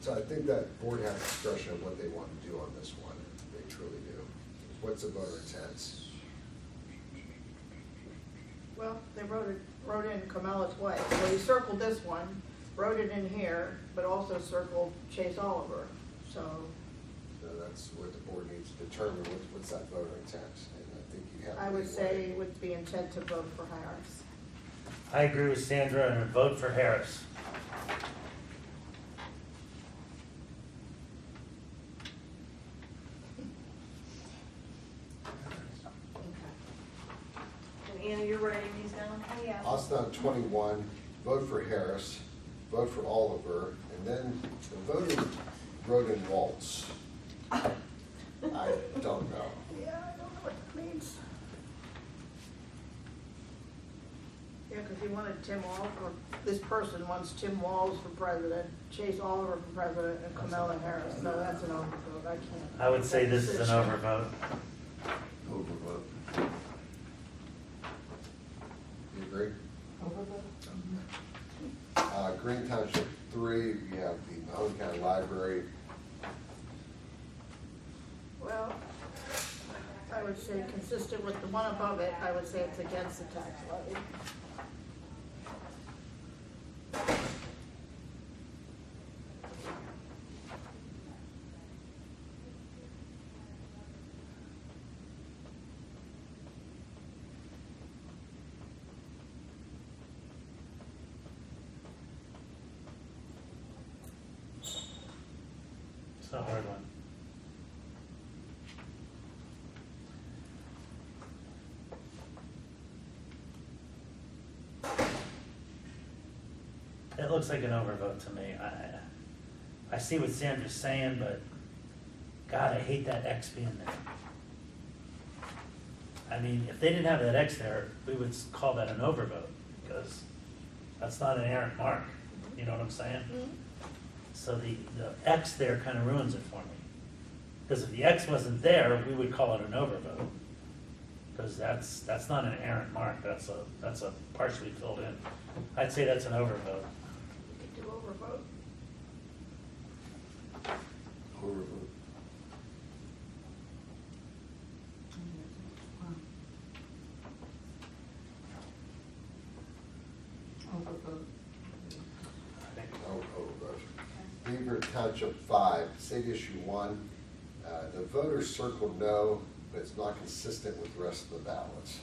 S2: So I think that board has discretion of what they want to do on this one. They truly do. What's the voter intent?
S6: Well, they wrote in Kamala's way. So you circled this one, wrote it in here, but also circled Chase Oliver. So,
S2: So that's what the board needs to determine, what's that voter intent? And I think you have.
S6: I would
S2: leeway.
S6: say it would be intent to vote for Harris.
S1: I agree with Sandra and vote for Harris.
S3: And Anna, you're writing these down?
S8: Yeah.
S2: Also on 21, vote for Harris, vote for Oliver, and then the voter wrote in Waltz. I don't know.
S6: Yeah, I don't know what that means. Yeah, because he wanted Tim Walz, or this person wants Tim Walz for president, Chase Oliver for president, and Kamala Harris. So that's an overvote. I can't.
S1: I would say this is an overvote.
S4: Overvote.
S2: You agree? Green Township 3, we have the Mahone County Library.
S6: Well, I would say consistent with the one above it, I would say it's against the tax levy.
S1: It's a hard one. It looks like an overvote to me. I see what Sandra's saying, but God, I hate that X being there. I mean, if they didn't have that X there, we would call that an overvote, because that's not an errant mark. You know what I'm saying? So the X there kind of ruins it for me. Because if the X wasn't there, we would call it an overvote. Because that's not an errant mark, that's a partially filled in. I'd say that's an overvote.
S6: We could do overvote.
S4: Overvote.
S7: Overvote.
S2: Vote. Beaver Township 5, State Issue 1, the voters circled no, but it's not consistent with the rest of the ballots.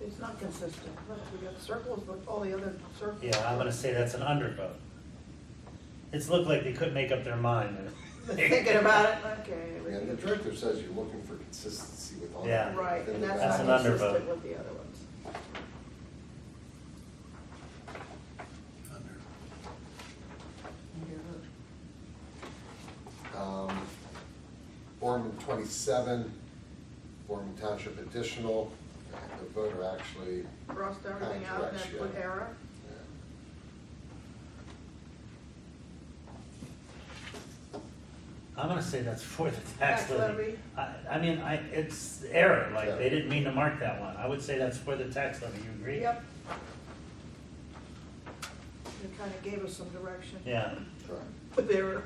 S6: It's not consistent. Look, we got circles with all the other circles.
S1: Yeah, I'm gonna say that's an undervote. It's looked like they couldn't make up their mind.
S6: Thinking about it, okay.
S2: And the director says you're looking for consistency with all.
S1: Yeah.
S6: Right,
S2: within
S6: and
S2: the
S6: that's
S1: That's
S6: not
S1: an
S2: ballots.
S1: undervote.
S6: consistent with the other ones.
S4: Under.
S2: Foreman 27, Foreman Township additional, the voter actually,
S6: Crossed everything out and then put error.
S1: I'm gonna say that's for the tax
S6: Tax
S1: levy.
S6: levy.
S1: I mean, it's error,
S2: Yeah.
S1: like, they didn't mean to mark that one. I would say that's for the tax levy, you agree?
S6: Yep. It kind of gave us some direction.
S1: Yeah.
S2: correct.
S6: With error.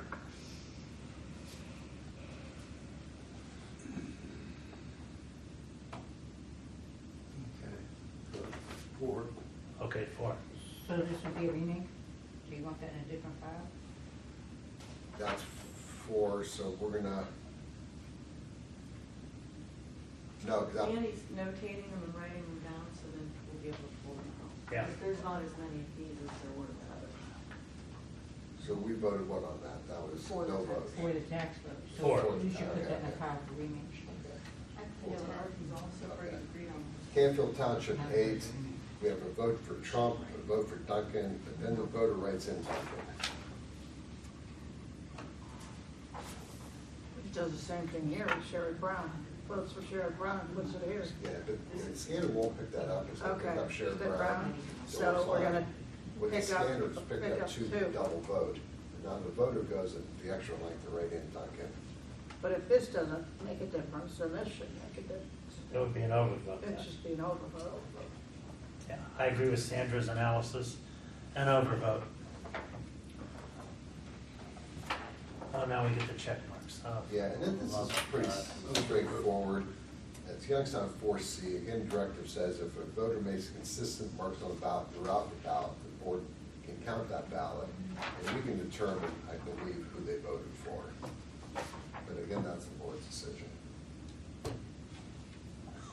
S4: Okay. 4.
S1: Okay, 4.
S7: So this would be a remake? Do you want that in a different file?
S2: That's 4, so we're gonna, no, because I'm,
S3: Andy's notating them and writing them down, so then we'll be able to pull them out.
S1: Yeah.
S3: Because there's not as many of these as there were the others.
S2: so we voted what on that? That was
S3: For the
S2: no
S3: tax.
S2: vote.
S7: For the tax levy? So
S1: For.
S7: you should put that in a
S2: Okay.
S7: file for remake.
S3: Yeah, but ours is also pretty agreed on.
S2: Canfield Township 8, we have a vote for Trump, a vote for Duncan, but then the voter writes in Duncan.
S6: It does the same thing here with Sherrod Brown. Votes for Sherrod Brown, puts it here.
S2: Yeah, but the scanner won't pick that up, it's gonna pick
S6: Okay,
S2: up Sherrod
S6: Sherrod
S2: Brown.
S6: Brown.
S2: So
S6: So
S2: it's
S6: we're
S2: fine.
S6: gonna
S2: With the
S6: pick up-
S2: scanners, pick
S6: pick
S2: up
S6: up
S2: two
S6: two.
S2: double vote. Now the voter goes the extra length to write in Duncan.
S6: But if this doesn't make a difference, then this should make a difference.
S1: It would be an overvote.
S6: It's just being overvoted.
S1: Yeah, I agree with Sandra's analysis, an overvote. Oh, now we get the check marks. Oh.
S2: Yeah, and then this is pretty straightforward. It's Youngstown 4C, again, directive says if a voter makes consistent marks on the ballot throughout the ballot, the board can count that ballot, and we can determine, I believe, who they voted for. But again, that's the board's decision.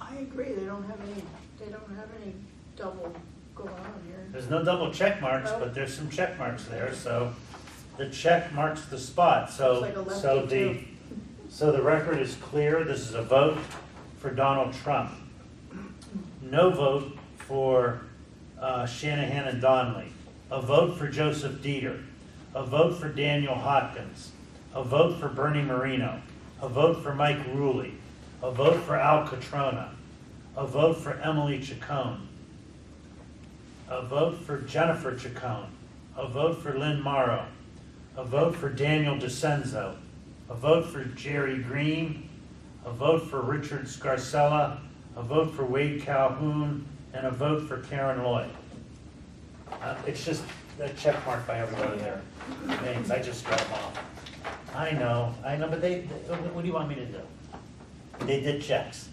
S6: I agree, they don't have any double going on here.
S1: There's no double check marks,
S6: No.
S1: but there's some check marks there, so the check marks the spot, so,
S6: Looks like a lefty,
S1: so
S6: too.
S1: so the record is clear, this is a vote for Donald Trump. No vote for Shanahan and Donnelly. A vote for Joseph Dieter. A vote for Daniel Hopkins. A vote for Bernie Marino. A vote for Mike Ruley. A vote for Al Catrona. A vote for Emily Chacon. A vote for Jennifer Chacon. A vote for Lynn Morrow. A vote for Daniel DeCenzo. A vote for Jerry Green. A vote for Richard Scarcella. A vote for Wade Calhoun. And a vote for Karen Lloyd. It's just a check mark by everybody there. Names, I just got them off. I know, but what do you want me to do? They did checks.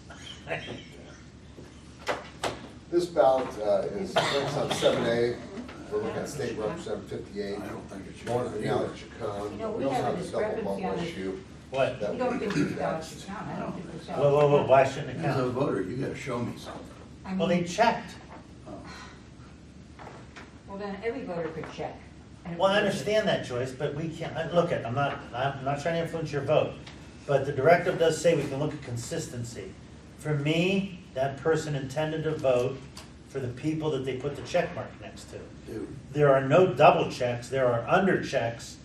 S2: This ballot is Youngstown 7A, we're looking at State Representative 58.
S4: I don't think it should
S2: Lauren
S4: be.
S2: Vinale Chacon.
S7: You know,
S2: We
S7: we
S2: also
S7: have a
S2: have the double
S7: discrepancy
S2: bubble
S7: on it.
S2: issue.
S1: What?
S2: that
S7: We don't
S2: we
S7: think
S2: can
S7: it's valid
S2: catch.
S7: to count, I don't think it's valid.
S1: Whoa, why shouldn't it
S4: As a
S1: count?
S4: voter, you gotta show me something.
S7: I
S1: Well, they
S7: mean,
S1: checked.
S4: Oh.
S7: well, then every voter could check. And
S1: Well, I understand that, Joyce, but we can't, look at, I'm not trying to influence your vote, but the directive does say we can look at consistency. For me, that person intended to vote for the people that they put the check mark next to.
S4: Dude,
S1: There are no double checks, there are under checks,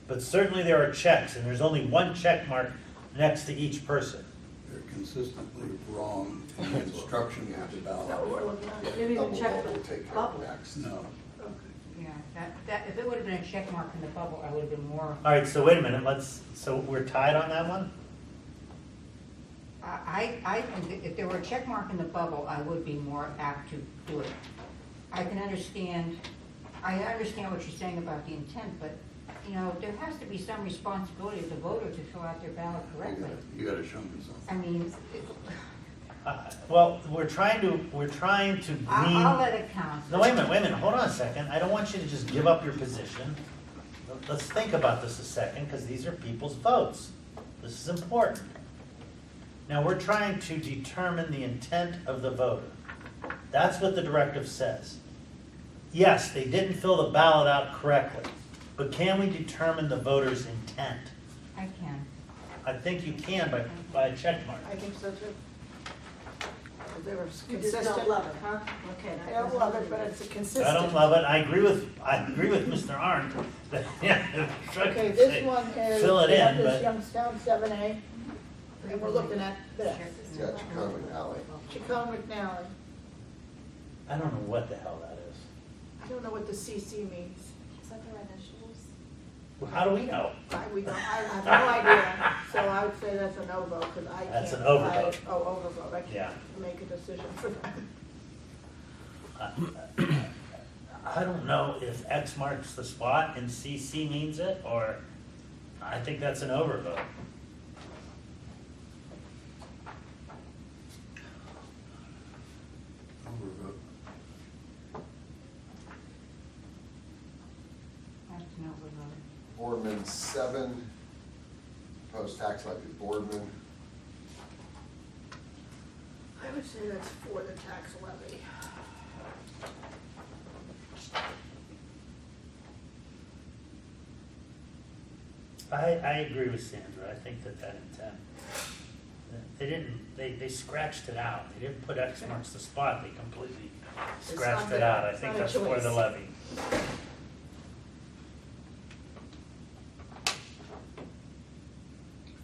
S1: but certainly there are checks, and there's only one check mark next to each person.
S4: they're consistently wrong in the construction of the
S6: Is that what
S4: ballot.
S6: we're looking at?
S2: Yeah,
S3: Maybe even
S2: double
S3: check
S2: bubble
S3: the
S2: will take care
S3: bubble.
S2: of next.
S4: No.
S7: Yeah, if it would have been a check mark in the bubble, I would have been more,
S1: All right, so wait a minute, so we're tied on that one?
S7: I think that if there were a check mark in the bubble, I would be more apt to do it. I understand what you're saying about the intent, but, you know, there has to be some responsibility of the voter to fill out their ballot correctly.
S4: You gotta show me something.
S7: I mean,
S1: Well, we're trying to
S7: I'll
S1: glean,
S7: let it count.
S1: no, wait a minute, hold on a second, I don't want you to just give up your position. Let's think about this a second, because these are people's votes. This is important. Now, we're trying to determine the intent of the voter. That's what the directive says. Yes, they didn't fill the ballot out correctly, but can we determine the voter's intent?
S7: I can.
S1: I think you can by a check mark.
S6: I think so too. If they were
S3: You just
S6: consistent.
S3: don't love it, huh? Okay.
S6: I don't love it, but it's a consistent.
S1: I don't love it, I agree with Mr. Arndt, that, yeah.
S6: Okay, this one is,
S1: Fill it
S6: we have
S1: in,
S6: this
S1: but,
S6: Youngstown 7A, and we're looking at this.
S2: Yeah, Chacon McNally.
S6: Chacon McNally.
S1: I don't know what the hell that is.
S6: I don't know what the CC means.
S8: Is that their initials?
S1: Well, how do we know?
S6: I have no idea, so I would say that's a no vote, because I can't.
S1: That's an overvote.
S6: Oh, overvote, I
S1: Yeah.
S6: can't make a decision for that.
S1: I don't know if X marks the spot and CC means it, or I think that's an overvote.
S4: Overvote.
S7: That's an overvote.
S2: Boardman 7, post-tax levy Boardman.
S6: I would say that's for the tax levy.
S1: I agree with Sandra, I think that intent, they scratched it out, they didn't put X marks the spot, they completely scratched
S6: not
S1: it
S6: there.
S1: out. I
S6: It's
S1: think
S6: not a
S1: that's for the
S6: choice.
S1: levy.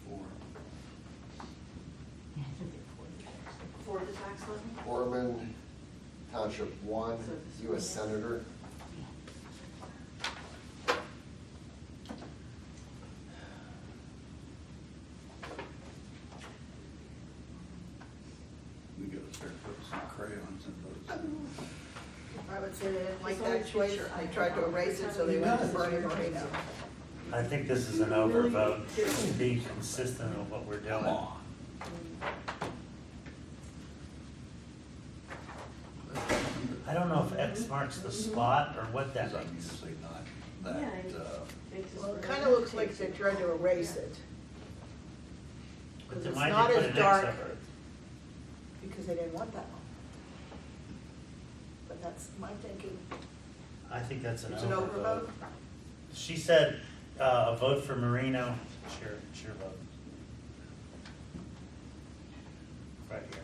S4: Four.
S3: For the tax levy?
S2: Orman, Township 1,
S3: So this
S2: U.S.
S3: one, yes.
S2: Senator.
S4: We gotta start putting some crayons in those.
S6: I would say they didn't like
S3: It's only
S6: that choice,
S3: future
S6: they
S3: items.
S6: tried to erase it, so they went to Bernie Moreno.
S1: I think this is an overvote, to be consistent with what we're doing.
S4: Come on.
S1: I don't know if X marks the spot or what that
S4: Because I'm
S1: means.
S4: usually not that,
S3: Yeah,
S6: Well, it kinda looks like they tried to erase it,
S1: But
S6: Because
S1: then
S6: it's
S1: why'd
S6: not
S1: they put
S6: as
S1: an
S6: dark.
S1: X over it?
S6: because they didn't want that one. But that's my thinking.
S1: I think that's an
S6: It's an
S1: overvote.
S6: overvote?
S1: She said, a vote for Marino, sure vote. Right here.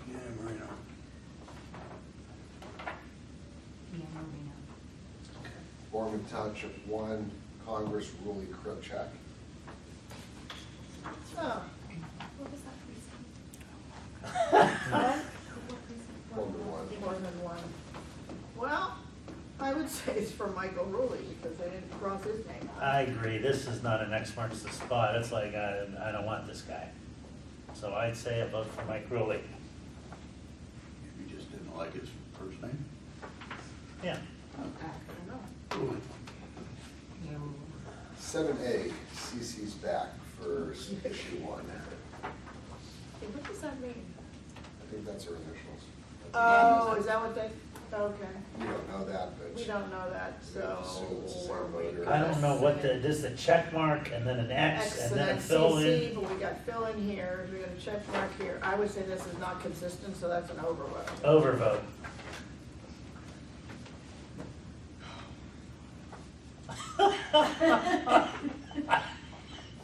S4: yeah, Marino.
S7: Yeah, Marina.
S2: Orman Township 1, Congress, Ruli Krichak.
S6: Oh,
S8: What was that precinct?
S6: well,
S8: What precinct?
S2: Orman 1.
S6: more than one. Well, I would say it's for Michael Rulli, because they didn't cross his name out.
S1: I agree, this is not an X marks the spot, it's like, I don't want this guy. So I'd say a vote for Mike Rulli.
S4: You just didn't like his first name?
S1: Yeah,
S6: I don't know.
S7: Yeah,
S2: 7A, CC's back for issue 1.
S8: Hey, what does that mean?
S2: I think that's her initials.
S6: Oh, is that what they, okay.
S2: We don't know that, but.
S6: We don't know that, so.
S2: Assume it's the same
S6: are we
S2: voter.
S1: I don't know what the, this is a check mark and then an X
S6: X
S1: and
S6: and
S1: then
S6: then
S1: a fill
S6: CC,
S1: in.
S6: but we got fill in here, we got a check mark here. I would say this is not consistent, so that's an overvote.
S1: Overvote.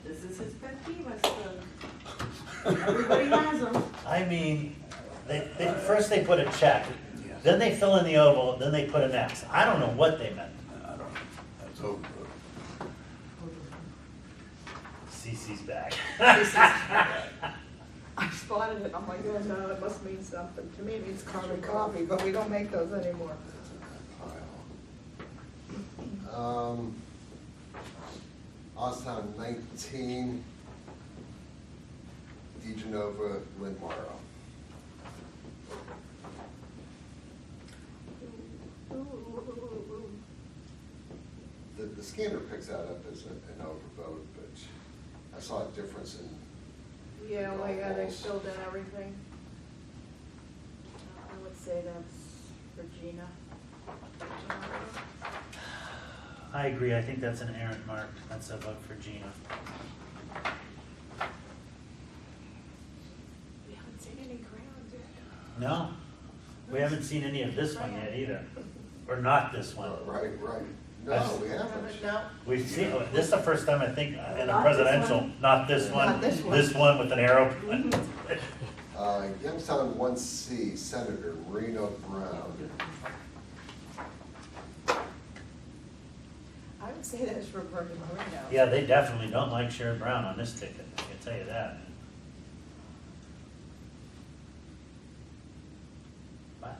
S3: This is his pet peeve, I suppose. Everybody has them.
S1: I mean, first they put a check, then they fill in the oval, then they put an X. I don't know what they meant.
S4: I don't know, that's overvote.
S1: CC's back.
S6: I spotted it, I'm like, oh no, it must mean something. To me, it means carbon copy, but we don't make those anymore.
S2: Osstown 19, DeGenova, Lynn Morrow. The scanner picks that up as an overvote, but I saw a difference in.
S6: Yeah, well, yeah, they filled in everything. I would say that's Regina.
S1: I agree, I think that's an errant mark. That's a vote for Gina.
S8: We haven't seen any crowns yet.
S1: No, we haven't seen any of this one yet either. Or not this one.
S2: Right. No,
S1: I've-
S2: we haven't.
S6: No,
S1: We've seen, this is the first time I think in a
S3: Not this
S1: presidential,
S3: one?
S1: not this one.
S6: Not this one.
S1: This one with an arrow.
S2: Youngstown 1C, Senator Marino Brown.
S6: I would say that's for Bernie Moreno.
S1: Yeah, they definitely don't like Sherrod Brown on this ticket, I can tell you that. But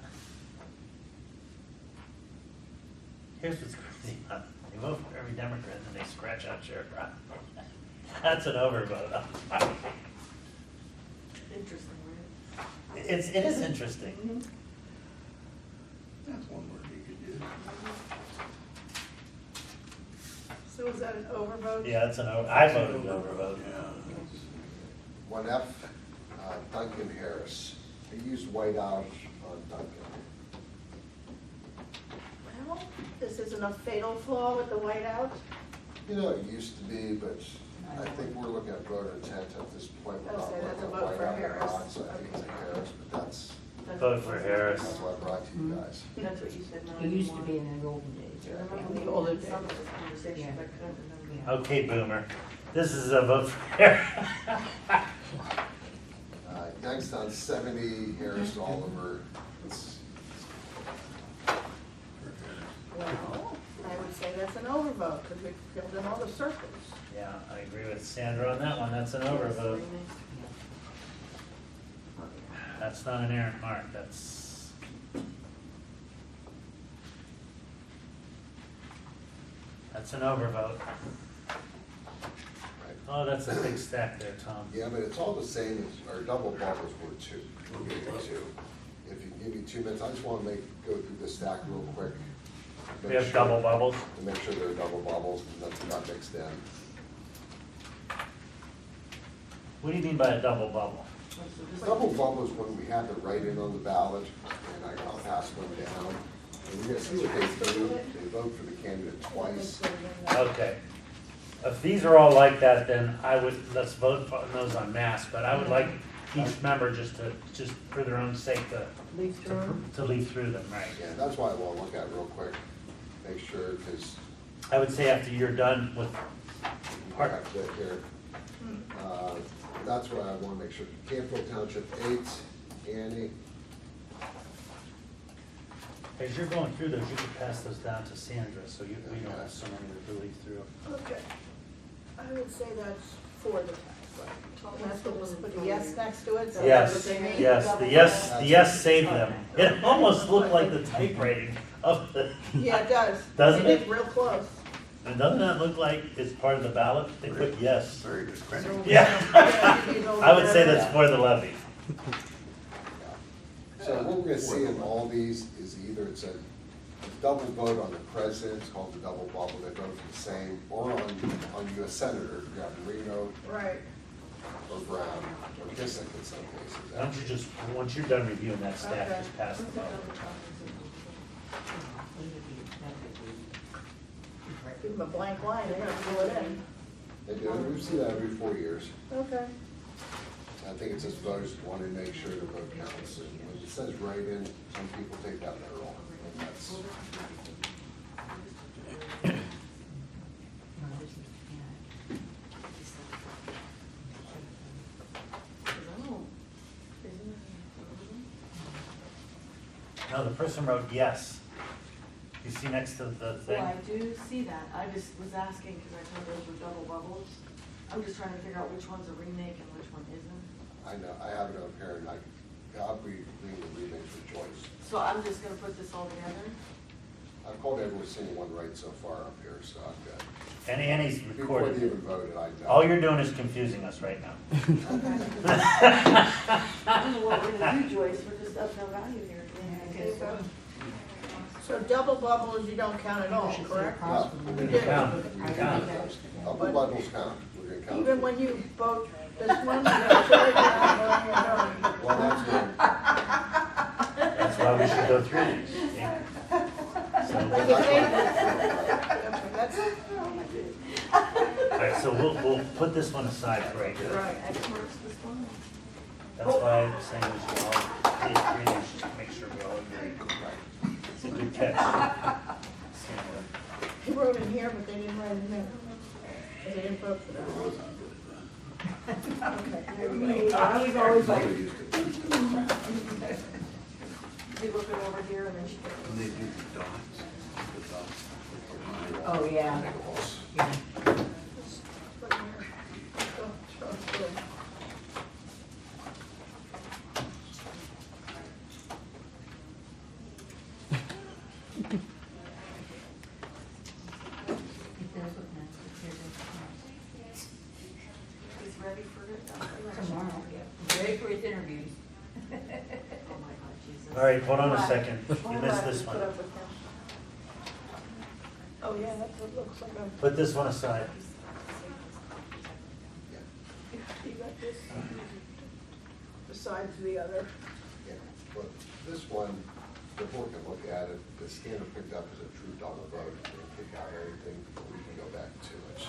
S1: here's what's crazy, they vote for every Democrat and they scratch out Sherrod Brown. That's an overvote.
S3: Interesting, right?
S1: It is interesting.
S3: Mhm.
S4: That's one word you could use.
S6: So is that an overvote?
S1: Yeah, it's I voted overvote.
S4: Yeah.
S2: 1F, Duncan Harris. I used whiteout on Duncan.
S6: Well, this isn't a fatal flaw with the whiteout.
S2: You know, it used to be, but I think we're looking at voter intent at this point. We're
S6: I'll
S2: not
S6: say that's
S2: looking
S6: a
S2: at
S6: vote for
S2: whiteout or
S6: Harris.
S2: not, so I think it's a Harris, but that's
S1: Vote for Harris.
S2: why I brought to you guys.
S3: That's what you said, not
S7: It used to
S3: anymore.
S7: be in the olden days.
S3: I remember
S6: In
S3: we
S6: the olden
S3: had some of
S6: days.
S3: this conversation,
S7: Yeah.
S3: but I couldn't remember.
S7: Yeah.
S1: Okay, Boomer, this is a vote for Harris.
S2: Next on 70 Harris Oliver. It's-
S6: Well, I would say that's an overvote, because we filled in all the circles.
S1: Yeah, I agree with Sandra on that one, that's an overvote. That's not an errant mark, that's an overvote.
S2: right.
S1: Oh, that's a big stack there, Tom.
S2: Yeah, but it's all the same as, our double bubbles were two. We'll give you two. If you give me 2 minutes, I just want to go through the stack real quick.
S1: We
S2: Make
S1: have
S2: sure-
S1: double bubbles.
S2: To make sure they're double bubbles, and that's not mixed in.
S1: What do you mean by a double bubble?
S2: Double bubble is when we have the write-in on the ballot, and I can pass one down. And you're gonna see what they do, they vote for the candidate twice.
S1: Okay. If these are all like that, then I would, let's vote on those en masse, but I would like each member just for their own sake
S6: Leave through.
S1: to leaf through them, right?
S2: Yeah, that's why I want to look at it real quick, make sure, because
S1: I would say after you're done with
S2: I
S1: part,
S2: have that here. That's why I want to make sure. Canfield Township 8, Annie.
S1: as you're going through those, you can pass those down to Sandra, so we don't have so many to leaf through.
S6: Okay. I would say that's for the tax, right? And that's what was, put the yes next to it? so that's
S1: Yes,
S6: what they mean?
S1: yes, the yes saved them. It almost looked like the typewriting of the,
S6: Yeah, it does.
S1: Doesn't
S6: They
S1: it?
S6: did real close.
S1: and doesn't that look like it's part of the ballot? They put yes.
S4: Very good printing.
S1: Yeah. I would say that's for the levy.
S2: So what we're gonna see in all these is either it's a double vote on the president, it's called the double bubble, they vote for the same, or on US Senator, you have Reno
S6: Right.
S2: or Brown, or Kissick in some cases.
S1: Why don't you just, once you're done reviewing that staff,
S6: Okay.
S1: just pass the vote.
S6: Give them a blank line, they're gonna fill it in.
S2: They do, we see that every 4 years.
S6: Okay.
S2: I think it's just voters want to make sure the vote counts. And when it says write-in, some people take that literal. And that's,
S1: No, the person wrote yes. You see next to the thing?
S3: Well, I do see that, I just was asking, because I thought those were double bubbles. I'm just trying to figure out which one's a remake and which one isn't.
S2: I know, I have it up here, and I'll be reading the remake for Joyce.
S3: So I'm just gonna put this all together?
S2: I've called every single one right so far up here, so I'm good.
S1: And Annie's
S2: Before they
S1: recorded.
S2: even voted, I know.
S1: All you're doing is confusing us right now.
S3: I don't know what we're gonna do, Joyce, we're just up no value here.
S6: So double bubbles, you don't count at all, correct?
S2: No,
S6: We
S1: You
S6: did.
S1: count, you count.
S2: Double bubbles count, we're gonna count.
S6: Even when you vote this one, you're gonna show it down,
S2: Well, that's good.
S1: That's why we should go through these. yeah.
S6: But you
S1: So,
S6: think- That's,
S1: all right, so we'll put this one aside for right now.
S6: right.
S3: X marks this one.
S1: That's why I'm saying we should all, these three, just to make sure we all agree. It's a good catch.
S6: He wrote in here, but they didn't write in there. They didn't vote for that. Okay. He's always like,
S3: Be looking over here and then she.
S4: When they do the dots, the dots.
S7: Oh, yeah. Yeah.
S6: put in here. Show it to him.
S7: It does look nice. It does
S3: He's ready for it.
S7: look nice. Tomorrow, yeah. Ready for his interviews.
S3: Oh my God, Jesus.
S1: All right, hold on a
S3: Why?
S1: second.
S3: Why
S1: You
S3: do I
S1: missed
S3: have
S1: this
S3: to put
S1: one.
S3: up with him?
S6: Oh, yeah, that's what it looks like.
S1: Put this one aside.
S6: You got this besides the other.
S2: Yeah, but this one, the board can look at it, the standard picked up as a true double vote, they didn't pick out anything, but we can go back to it.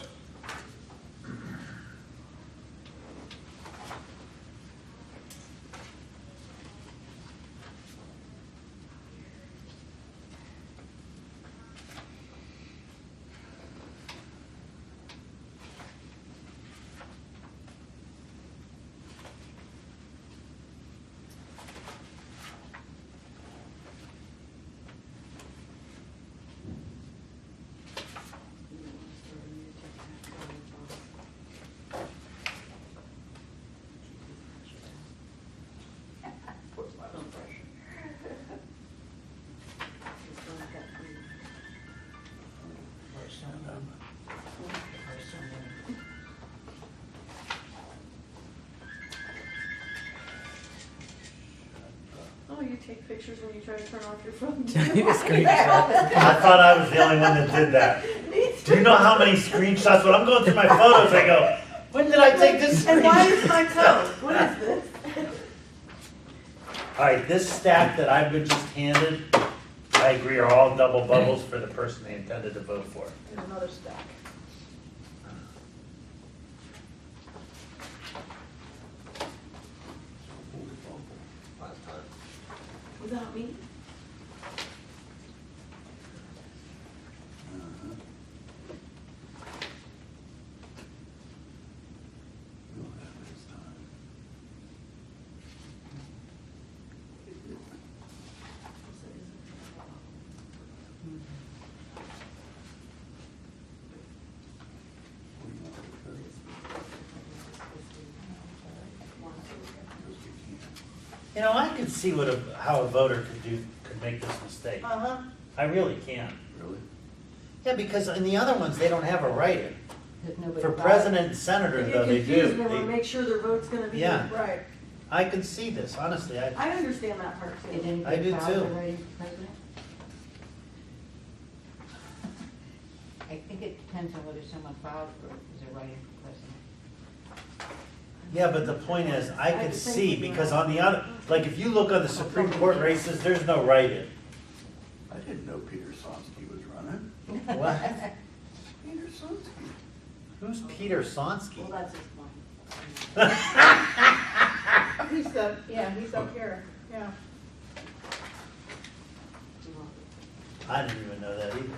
S3: you take pictures when you try to turn off your phone?
S5: You just screenshot.
S1: I thought I was the only one that did that. Do you know how many screenshots, when I'm going through my photos, I go, when did I take this
S3: And why
S1: screenshot?
S3: is my toe? What is this?
S1: All right, this stack that I've been just handed, I agree are all double bubbles for the person they intended to vote for.
S6: There's another stack.
S2: Last time.
S3: Without me?
S4: Uh-huh. We'll have this time. We know because we can.
S1: You know, I can see how a voter could make this mistake.
S6: Uh-huh.
S1: I really can.
S4: Really?
S1: Yeah, because in the other ones, they don't have a write-in.
S7: There's nobody
S1: For
S7: bought it.
S1: president and senator,
S3: They
S1: though,
S3: get
S1: they
S3: confused
S1: do.
S3: and they make sure their vote's gonna be.
S1: Yeah.
S6: Right.
S1: I can see this, honestly,
S3: I understand that part
S7: Did
S3: too.
S7: anybody
S1: I do
S7: file
S1: too.
S7: the writing for president? I think it depends on whether someone filed for, as a writing for president.
S1: Yeah, but the point is, I could see, because on the other, like, if you look on the Supreme Court races, there's no write-in.
S4: I didn't know Peter Sonsky was running.
S1: What?
S4: Peter Sonsky.
S1: Who's Peter Sonsky?
S3: Well, that's his point.
S6: He's up here, yeah.
S1: I didn't even know that either.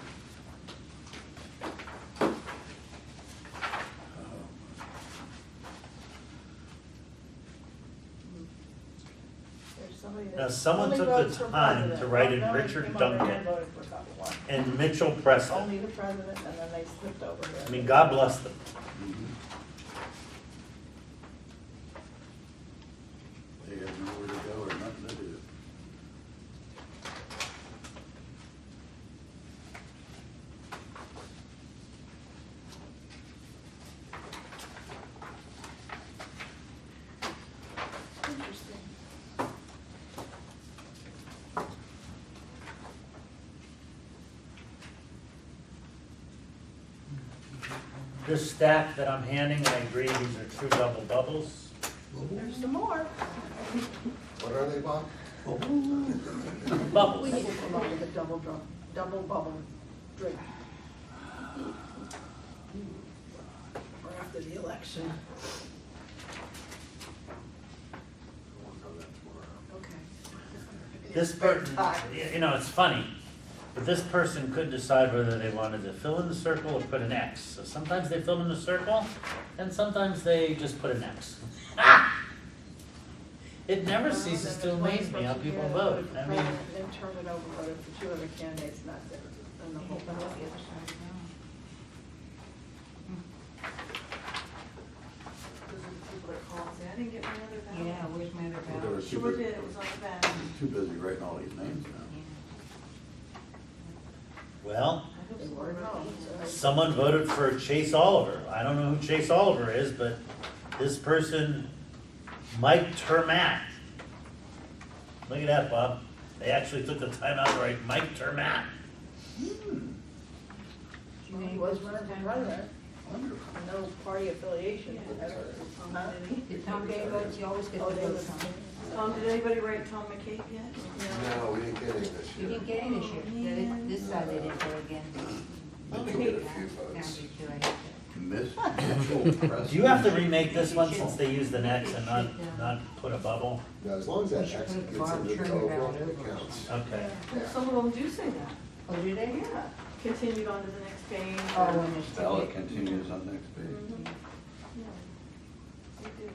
S6: There's somebody that
S1: Now, someone
S6: only
S1: took the
S6: votes for
S1: time
S6: president.
S1: to write in
S6: No,
S1: Richard
S6: came over here
S1: Duncan.
S6: and voted for a couple ones.
S1: And Mitchell Preston.
S6: Only the president, and then they slipped over here.
S1: I mean, God bless them.
S4: They have nowhere to go or nothing to do.
S6: Interesting.
S1: This stack that I'm handing, I agree, these are true double bubbles.
S6: There's some more.
S2: What are they, Bob?
S6: We
S1: Bubbles.
S6: need to come up with a double bubble drink. Or after the election.
S2: We'll work on that tomorrow.
S6: Okay.
S1: This person, you know, it's funny, but this person couldn't decide whether they wanted to fill in the circle or put an X. So sometimes they fill in the circle, and sometimes they just put an X. It never ceases to amaze me how people vote. I mean,
S6: Then turn it over, voted for two other candidates, and that's it. And the whole
S7: But what's
S6: thing.
S7: the other side
S3: Those are the people that call and say, I didn't get my other
S7: now?
S3: ballot.
S7: Yeah, where's my other
S4: Well, they
S7: ballot?
S4: were too
S3: Sure
S4: busy-
S3: did, it was on the back.
S4: Too busy writing all these names down.
S1: well,
S3: I hope
S6: They
S3: so.
S6: were at home, so-
S1: someone voted for Chase Oliver. I don't know who Chase Oliver is, but this person, Mike Termat. Look at that, Bob. They actually took the time out to write Mike Termat.
S6: Well, he was running for president,
S4: Wonderful.
S6: no party affiliation.
S3: Yeah.
S6: Huh?
S7: Did Tom Gay vote? You always get
S6: Oh,
S7: the
S6: they
S7: vote,
S6: was-
S7: Tom.
S3: Tom, did anybody write Tom McCabe yet?
S2: No, we didn't get any this
S7: You
S2: year.
S7: didn't get any this year. This side they didn't go again.
S2: We did get a few
S7: Now
S2: votes.
S7: you do, I have to.
S4: Miss Mitchell Preston.
S1: Do you have to remake this one since they used an X and not put a bubble?
S2: Now, as long as that
S7: We should
S2: X
S7: put
S2: gets
S7: Bob
S2: into the
S7: Turner
S2: oval,
S7: ballot
S2: it
S7: over.
S2: counts.
S1: Okay.
S3: Well, some of them do say that.
S7: Oh, do they?
S3: Yeah, continued on to the next page.
S7: Oh,
S3: or-
S7: when there's.
S4: Ballot continues on next page.
S3: Mhm. Yeah, they do.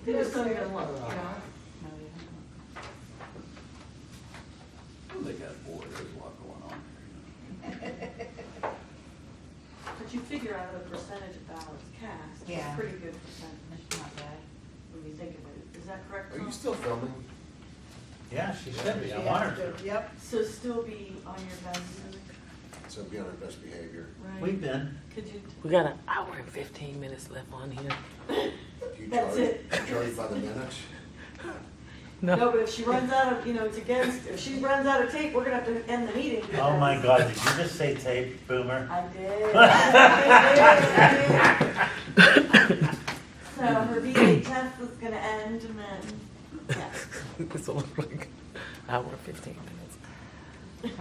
S3: They just don't even look, you know?
S7: No, they don't.
S4: Oh, they got, boy, there's a lot going on here.
S3: But you figure out the percentage of ballots cast, it's
S7: Yeah.
S3: a pretty good percentage
S7: That's not bad.
S3: when you think of it. Is that correct,
S2: Are
S3: Tom?
S2: you still filming?
S1: Yeah, she should be. I
S6: She
S1: want
S6: has
S1: her
S6: to-
S1: to.
S6: Yep.
S3: So still be on your best,
S2: So be on our best behavior.
S3: right?
S1: We've been.
S3: Could you,
S5: We got an hour and 15 minutes left on here.
S2: Do you
S3: That's
S2: charge-
S3: it.
S2: do you charge by the minute?
S3: No, but if she runs out of, it's against, if she runs out of tape, we're gonna have to end the meeting.
S1: Oh my God, did you just say tape, boomer?
S3: I did. I did. So her VHS is gonna end and then, yeah.
S5: This will look like hour 15 minutes.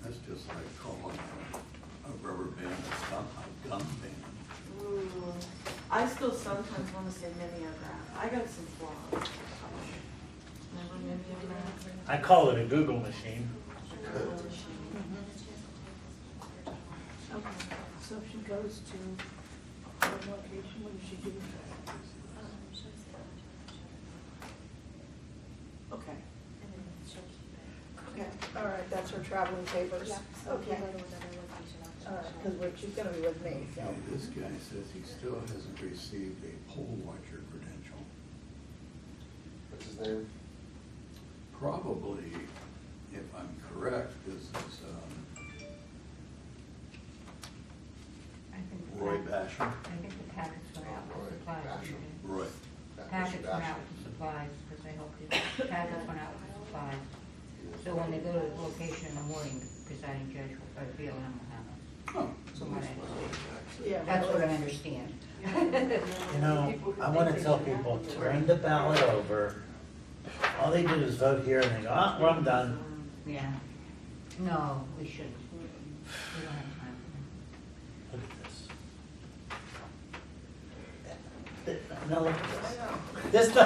S4: That's just like calling a rubber band a gum band.
S3: Ooh, I still sometimes wanna say mimeograph. I got some flaws. Remember mimeograph?
S1: I call it a Google machine.
S6: Okay, so if she goes to one location, what does she do? Okay. Okay, all right, that's her traveling papers. Okay. All right, because she's gonna be with me, so.
S4: Okay, this guy says he still hasn't received a poll watcher credential.
S2: What's his name?
S4: Probably, if I'm correct, this is
S7: I think the
S4: Roy
S7: pack-
S4: Basham.
S7: I think the packets went out
S2: Roy
S7: with supplies.
S2: Basham.
S4: Roy.
S7: Packets went out with supplies, because I hope you, packets went out with supplies. So when they go to the location in the morning, the presiding judge will, or BLM will have it.
S4: Oh,
S7: From what I understand.
S6: Yeah.
S7: That's what I understand.
S1: You know, I want to tell people, turn the ballot over. All they do is vote here and they go, ah, well, I'm done.
S7: Yeah. No, we shouldn't. We don't have time for
S1: Look at this. Now look at this. This,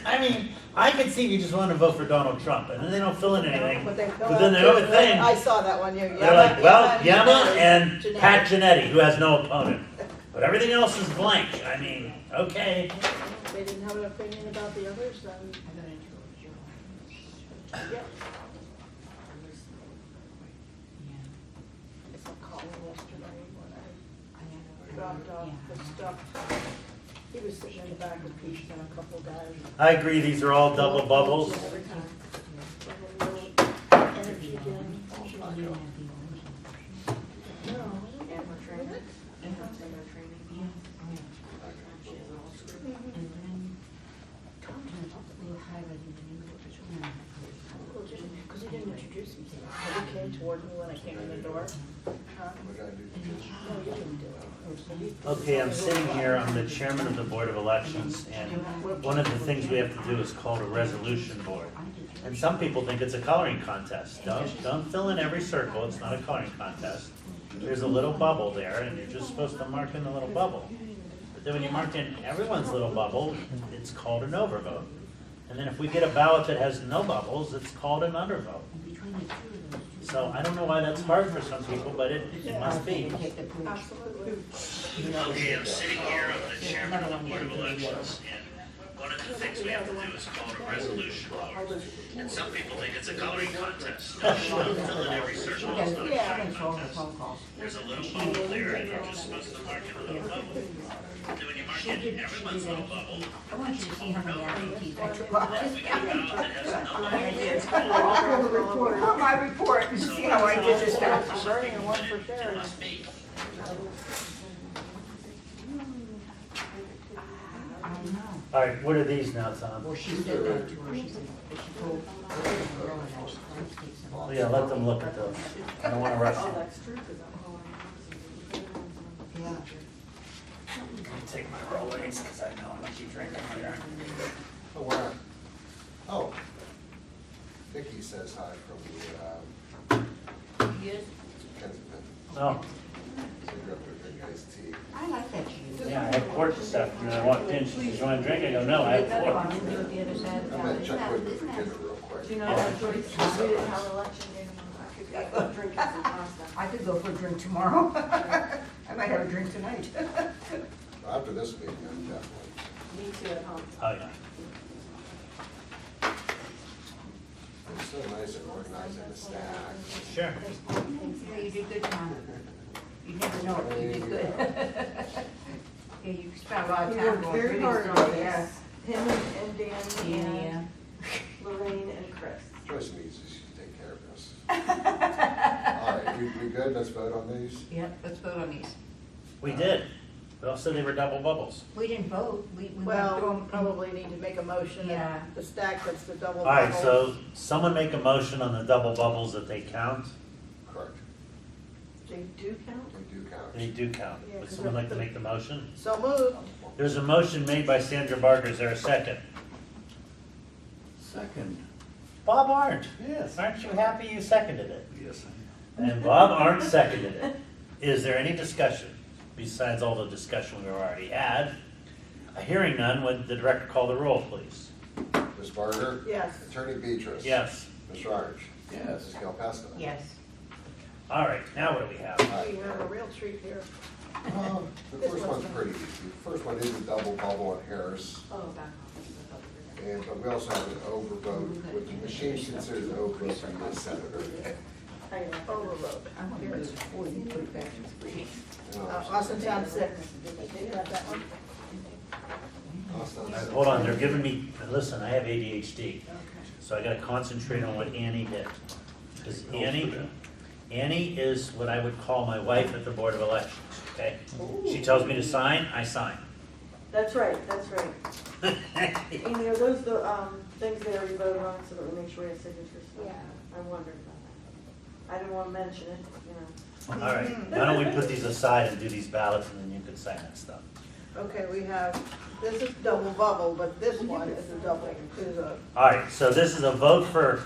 S1: I mean, I could see you just want to vote for Donald Trump and then they don't fill in anything.
S6: But they fill
S1: But then
S6: out
S1: they have a
S6: too.
S1: thing.
S6: I saw that one, yeah.
S1: They're like, well, Yama and
S6: Jeanette.
S1: Pat Genetti, who has no opponent. But everything else is blank. I mean, okay.
S6: They didn't have an opinion about the others, then,
S7: it. I'm gonna do it,
S6: yeah.
S7: Yeah.
S6: It's a call yesterday when I
S7: I
S6: dropped off
S7: yeah.
S6: the stuff. He was sitting in the back with Pete and a couple guys.
S1: I agree, these are all double bubbles.
S6: And everything. Energy again. No.
S3: And we're training. And we're training. She has all script.
S7: And then, they were highlighting the new picture.
S6: Because he didn't introduce himself. He came toward me when I came in the door. Huh?
S2: What did I do?
S6: No, you didn't do it.
S1: Okay, I'm sitting here, I'm the chairman of the Board of Elections, and one of the things we have to do is called a resolution board. And some people think it's a coloring contest. Don't fill in every circle, it's not a coloring contest. There's a little bubble there, and you're just supposed to mark in the little bubble. But then when you mark in everyone's little bubble, it's called an overvote. And then if we get a ballot that has no bubbles, it's called an undervote. So I don't know why that's hard for some people, but it must be.
S6: Absolutely.
S1: Okay, I'm sitting here, I'm the chairman of the Board of Elections, and one of the things we have to do is call it a resolution board. And some people think it's a coloring contest. No, don't fill in every circle, it's not a
S6: Yeah.
S1: coloring contest. There's a little bubble there, and you're just supposed to mark in the little bubble. And then when you mark in everyone's little bubble,
S7: I want you to see how many absentees I took
S1: if we get a ballot that has no bubbles,
S7: I'll pull the report, not my report, and see how I did this
S6: One
S7: stuff.
S6: for Bernie and one for
S1: it
S6: Sharon.
S1: must be.
S7: I don't know.
S1: All right, what are these now, Tom?
S7: Well, she said that to her, she said, she told the girl that I was trying to take some.
S1: Oh, yeah, let them look at those. I don't want to rush
S3: Oh,
S1: them.
S3: that's true, because I'm calling.
S7: Yeah.
S1: Take my Rolaids, because I know I'm gonna keep drinking here.
S2: Oh, where? Oh. Vicky says hi from the,
S7: Yes.
S2: Kensington.
S1: Oh,
S2: So you're up there drinking iced tea.
S7: I like that shoe.
S1: yeah, I had port this afternoon. I walked in, she said, you want a drink? I go, no, I have
S7: On
S1: port.
S7: the other side of
S2: I'm
S7: town.
S2: gonna check with her for dinner real quick.
S3: Do you know, like, Joyce, we didn't have an election day tomorrow. I could go drink some pasta.
S7: I could go for a drink tomorrow. I might have a drink tonight.
S2: After this meeting, I'm definitely.
S3: Me too at home.
S1: Oh, yeah.
S2: It's so nice and organized in the stack.
S1: Sure.
S7: Yeah, you did good, Tom. You never know if you did good. Yeah, you spent a lot of
S3: He
S7: time
S3: worked
S7: going
S3: very
S7: through
S3: hard
S7: this
S3: on
S7: stuff,
S3: this.
S7: yeah.
S3: Him and Danny
S7: Yeah.
S3: and Lorraine and Chris.
S2: Joyce needs to take care of this. All right, we good? Let's vote on these.
S7: Yep, let's vote on these.
S1: We did. They all said they were double bubbles.
S7: We didn't vote, we went through
S6: Well,
S7: them.
S6: probably need to make a motion,
S7: Yeah.
S6: the stack that's the double
S1: All right,
S6: bubble.
S1: so someone make a motion on the double bubbles that they count.
S2: Correct,
S3: They do count?
S2: we do count.
S1: They do count.
S6: Yeah,
S1: Would
S6: 'cause
S1: someone like to
S6: they're-
S1: make the motion?
S6: So moved.
S1: There's a motion made by Sandra Barker. Is there a second?
S4: Second.
S1: Bob Arndt.
S4: Yes.
S1: Aren't you happy you seconded it?
S4: Yes, I am.
S1: And Bob Arndt seconded it. Is there any discussion besides all the discussion we've already had? Hearing none, would the director call the roll, please?
S2: Ms. Barger?
S6: Yes.
S2: Attorney Beatrice?
S1: Yes.
S2: Mr. Orange?
S4: Yes.
S2: Ms. Gilpesta?
S7: Yes.
S1: All right, now what do we have?
S2: Aye.
S6: We have a real treat here.
S2: The first one's pretty easy. The first one is a double bubble on Harris.
S3: Oh, back off.
S2: And, but we also have an overvote, what the machine considers an overvote for U.S. Senator.
S6: Overvote. Here it's
S7: Before you put it back in screen.
S6: Austin Town 6. You have that one?
S2: Austin,
S1: Hold on, they're giving me, listen, I have ADHD, so I gotta concentrate on what Annie did. Because Annie is what I would call my wife at the Board of Elections, okay? She tells me to sign, I sign.
S3: That's right, that's right. Amy, are those the, things there we voted on so that we make sure we have signatures?
S8: Yeah.
S3: I wondered about that. I didn't want to mention it, you know.
S1: All right, why don't we put these aside and do these ballots and then you can sign that stuff.
S6: Okay, we have, this is double bubble, but this one is a double, is a,
S1: All right, so this is a vote for,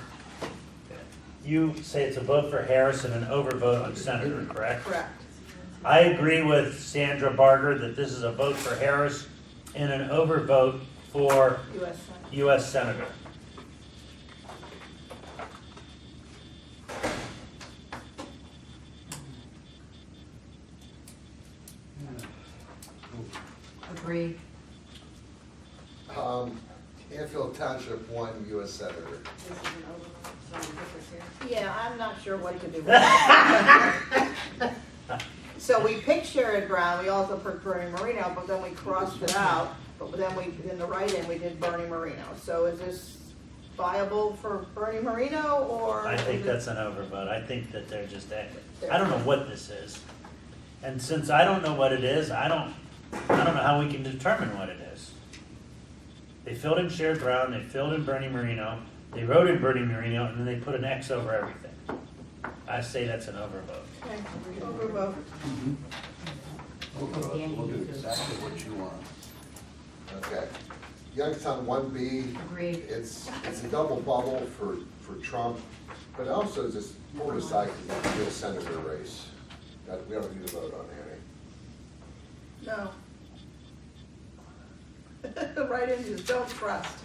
S1: you say it's a vote for Harris and an overvote on Senator, correct?
S6: correct.
S1: I agree with Sandra Barger that this is a vote for Harris and an overvote for
S6: U.S. Senate.
S1: U.S. Senator.
S7: Agree.
S2: Canfield Township, 1 U.S. Senator.
S3: This is an overvote, so I'm different here.
S6: Yeah, I'm not sure what to do with that. So we picked Sherrod Brown, we also picked Bernie Marino, but then we crossed it out. But then we, in the write-in, we did Bernie Marino. So is this viable for Bernie Marino, or?
S1: I think
S6: is it-
S1: that's an overvote. I think that they're just, I don't know what this is. And since I don't know what it is, I don't know how we can determine what it is. They filled in Sherrod Brown, they filled in Bernie Marino, they wrote in Bernie Marino, and then they put an X over everything. I say that's an overvote.
S6: Okay, overvote.
S4: We'll do exactly what you want.
S2: Okay. Youngstown, 1B.
S7: Agreed.
S2: It's a double bubble for Trump, but also just pull aside because it's a real senator race. That we don't need to vote on, Annie.
S6: No. The write-ins just don't trust.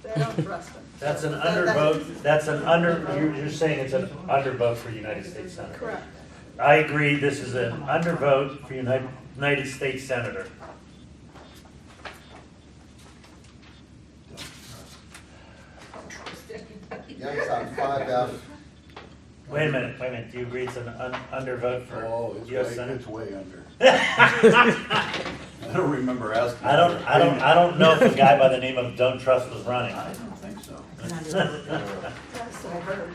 S6: They don't trust him.
S1: That's an undervote, that's an you're saying it's an undervote for United States Senator.
S6: Correct.
S1: I agree, this is an undervote for United States Senator.
S2: Youngstown, 5F.
S1: Wait a minute, do you agree it's an undervote for
S4: Oh,
S1: US Senator?
S4: it's way under. I don't remember asking.
S1: I don't know if a guy by the name of Don't Trust was running.
S4: I don't think so.
S6: That's what I heard.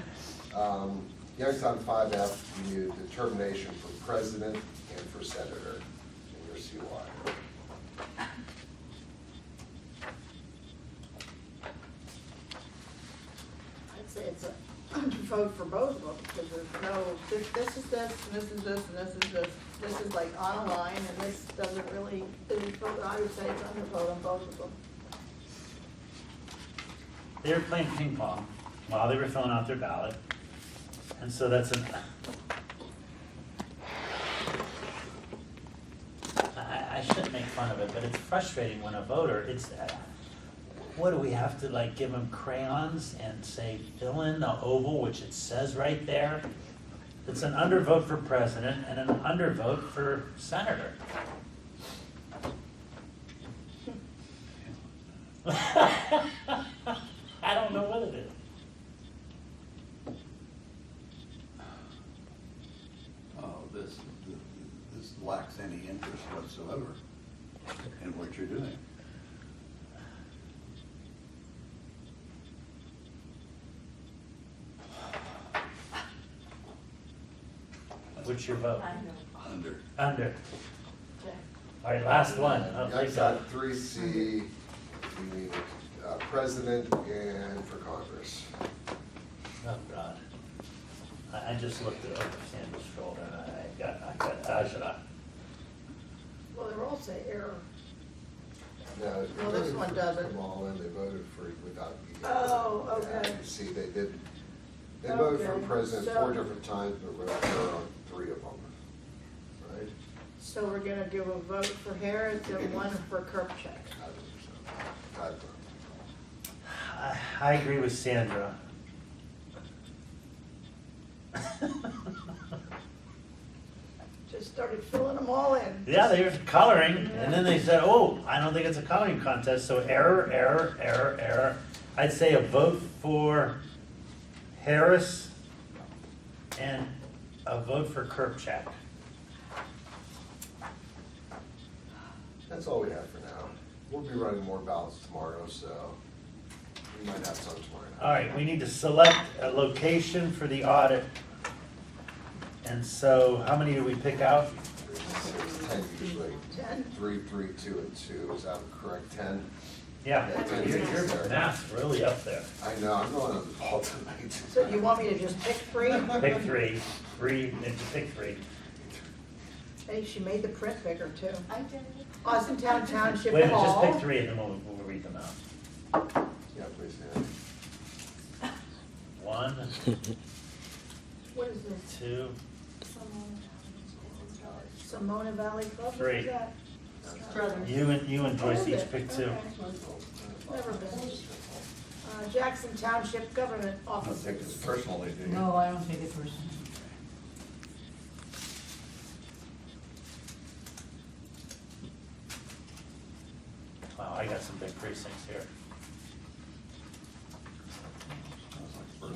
S2: Youngstown 5F, you need a determination for president and for senator in your CY.
S6: I'd say it's a vote for both of them, because there's no, this is this, and this is this, and this is this. This is like on a line, and this doesn't really, I would say it's undervote on both of them.
S1: They were playing ping pong while they were filling out their ballot. And so that's an, I shouldn't make fun of it, but it's frustrating when a voter, it's, what do we have to like give them crayons and say, fill in the oval, which it says right there? It's an undervote for president and an undervote for senator. I don't know what it is.
S4: Oh, this lacks any interest whatsoever in what you're doing.
S1: What's your vote?
S4: Under.
S1: Under.
S3: Okay.
S1: All right, last one. Oh,
S2: I
S1: thank God.
S2: got 3C, we need president and for Congress.
S1: Oh, God. I just looked over Sandra's shoulder and I should have.
S6: Well, they're all say error.
S2: No,
S6: Well, this one doesn't.
S2: Come all in, they voted for without.
S6: Oh, okay.
S2: You see, they voted for
S6: Okay,
S2: president
S6: so-
S2: 4 different times, but voted for on 3 of them, right?
S6: So we're gonna give a vote for Harris and one for Kirkcheck.
S1: I agree with Sandra.
S6: Just started filling them all in.
S1: Yeah, they were coloring, and then they said, oh, I don't think it's a coloring contest, so error, error, error, error. I'd say a vote for Harris and a vote for Kirkchak.
S2: That's all we have for now. We'll be running more ballots tomorrow, so we might have some tomorrow night.
S1: All right, we need to select a location for the audit. And so, how many do we pick out?
S2: 10 usually.
S6: 10?
S2: 3, 3, 2, and 2. Is that correct? 10?
S1: Yeah,
S2: Yeah,
S1: your math's really up there.
S2: I know, I'm going on the ball tonight.
S6: So you want me to just pick 3?
S1: Pick three, and just pick 3.
S6: Hey, she made the print bigger too.
S8: I did.
S6: Austintown Township
S1: Wait a minute, just
S6: Hall.
S1: pick 3 and then we'll read them out.
S2: Yeah, please, yeah.
S1: 1,
S6: What is this?
S1: 2,
S6: Simona Valley Club? What
S1: 3.
S6: is that?
S3: Brothers.
S1: you and Joyce
S6: Oh, is
S1: each
S6: it?
S1: pick 2.
S6: Okay. Never been. Jackson Township Government
S4: I don't
S6: Office.
S4: take this personally, do you?
S7: No, I don't take it personally.
S1: Wow, I got some big precincts here.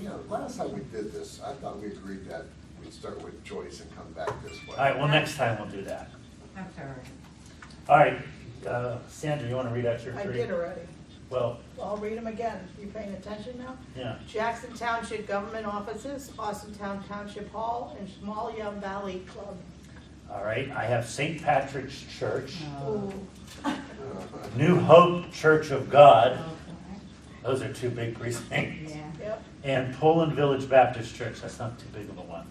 S2: Yeah, last time we did this, I thought we agreed that we'd start with Joyce and come back this way.
S1: All right, well, next time we'll do that.
S7: That's all right.
S1: All right, Sandra, you want to read out your 3?
S6: I did already.
S1: Well,
S6: Well, I'll read them again. You paying attention now?
S1: yeah.
S6: Jackson Township Government Offices, Austintown Township Hall, and Smallya Valley Club.
S1: All right, I have St. Patrick's Church,
S6: Ooh.
S1: New Hope Church of God,
S7: Okay.
S1: those are 2 big precincts,
S7: Yeah.
S6: Yep.
S1: and Poland Village Baptist Church, that's not too big of a one.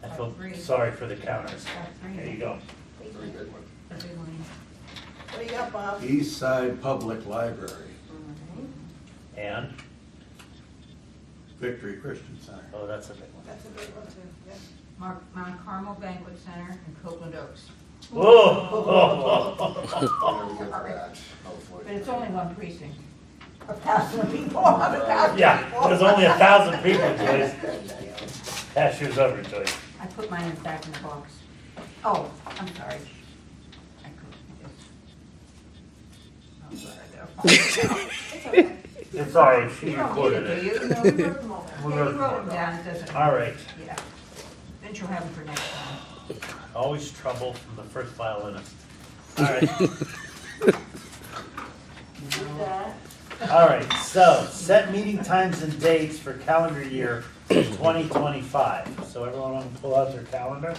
S1: I feel
S7: Got 3.
S1: sorry for the counters.
S7: Got 3.
S1: There you go.
S2: Very good one.
S7: A big one.
S6: What do you got, Bob?
S4: East Side Public Library,
S1: And,
S4: Victory Christian Center.
S1: oh, that's a big one.
S6: That's a big one too, yeah.
S7: Mount Carmel Banquet Center and Copeland Oaks.
S1: Whoa!
S2: Whenever we get to that, hopefully.
S7: But it's only one precinct.
S6: 1,000 people, 1,000
S1: Yeah,
S6: people.
S1: there's only 1,000 people, Joyce. Pass yours over, Joyce.
S7: I put mine back in the box. Oh, I'm sorry. I could just. Oh, sorry,
S8: It's okay.
S1: It's all right, she
S7: You don't need
S1: recorded
S7: it, do
S1: it.
S7: you?
S8: No, we wrote them all down.
S1: We
S7: Yeah,
S1: wrote
S7: you
S1: them
S7: wrote
S1: all
S7: them down, it doesn't.
S1: All right,
S7: Yeah. Then she'll have them for next time.
S1: always trouble from the first violinist. All right. All right, so set meeting times and dates for calendar year 2025. So everyone want to pull out their calendar?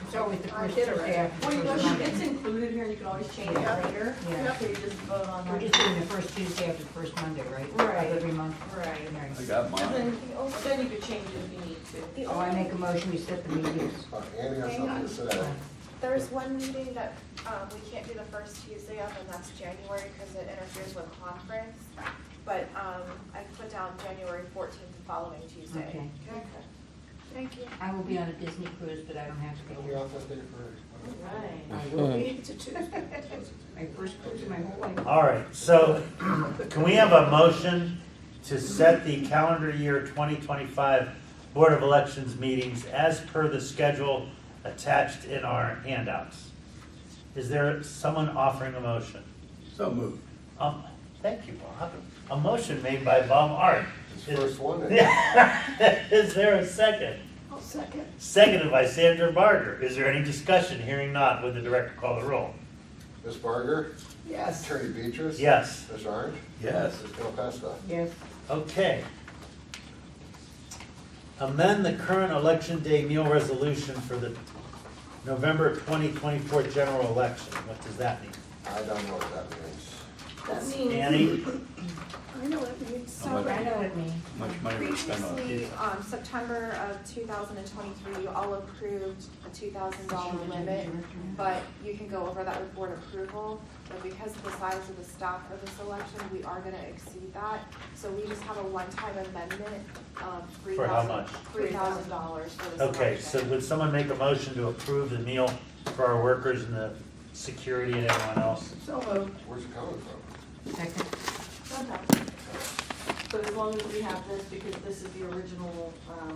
S7: It's always the
S6: I
S7: first
S6: did
S7: Tuesday
S6: already.
S7: after the
S3: Well,
S7: first Monday.
S3: it's included here, and you can always change it
S6: Yeah.
S3: later.
S7: Yeah.
S3: So you just vote on
S7: We're
S3: that.
S7: just doing the first Tuesday after the first Monday, right?
S3: Right.
S7: Of every month.
S3: Right.
S4: I got
S3: And
S4: mine.
S3: then you could change it if you need to.
S8: The
S7: So I
S8: only-
S7: make a motion, we set the meetings.
S2: Andy has something to say.
S8: There's one meeting that, we can't do the first Tuesday of, and that's January, because it interferes with conference. But, I put down January 14th, the following Tuesday.
S7: Okay.
S8: Thank you.
S7: I will be on a Disney cruise, but I don't have to
S2: We
S7: go.
S2: off that day for.
S3: Right.
S7: I will be. It's a Tuesday. My first cruise in my whole life.
S1: All right, so can we have a motion to set the calendar year 2025 Board of Elections meetings as per the schedule attached in our handouts? Is there someone offering a motion?
S4: So moved.
S1: Thank you, Bob. A motion made by Bob Art.
S2: His first one.
S1: Is there a second?
S6: I'll second.
S1: Seconded by Sandra Barger. Is there any discussion? Hearing not, would the director call the roll?
S2: Ms. Barger?
S6: Yes.
S2: Attorney Beatrice?
S1: Yes.
S2: Ms. Orange?
S4: Yes.
S2: Ms. Del Pesto?
S7: Yes.
S1: Okay. Amend the current election day meal resolution for the November 2024 general election. What does that mean?
S2: I don't know what that means.
S3: That means.
S1: Annie?
S8: I know what it means.
S4: How much-
S7: I know what it means.
S4: How much money we spend on
S8: Previously,
S4: it?
S8: September of 2023, you all approved a $2,000 limit, but you can go over that with board approval. But because of the size of the staff for this election, we are gonna exceed that. So we just have a one-time amendment of
S1: For how much?
S8: $3,000 for this election.
S1: Okay, so would someone make a motion to approve the meal for our workers and the security and everyone else?
S6: So moved.
S2: Where's it coming from?
S7: Second.
S3: Sometimes. But as long as we have this, because this is the original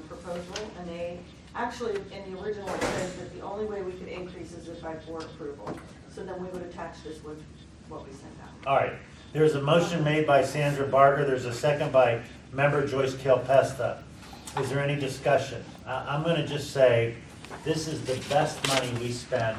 S3: proposal, and they, actually, in the original, it says that the only way we could increase is if by board approval. So then we would attach this with what we sent out.
S1: All right, there's a motion made by Sandra Barger, there's a second by member Joyce Kilpesta. Is there any discussion? I'm gonna just say, this is the best money we spend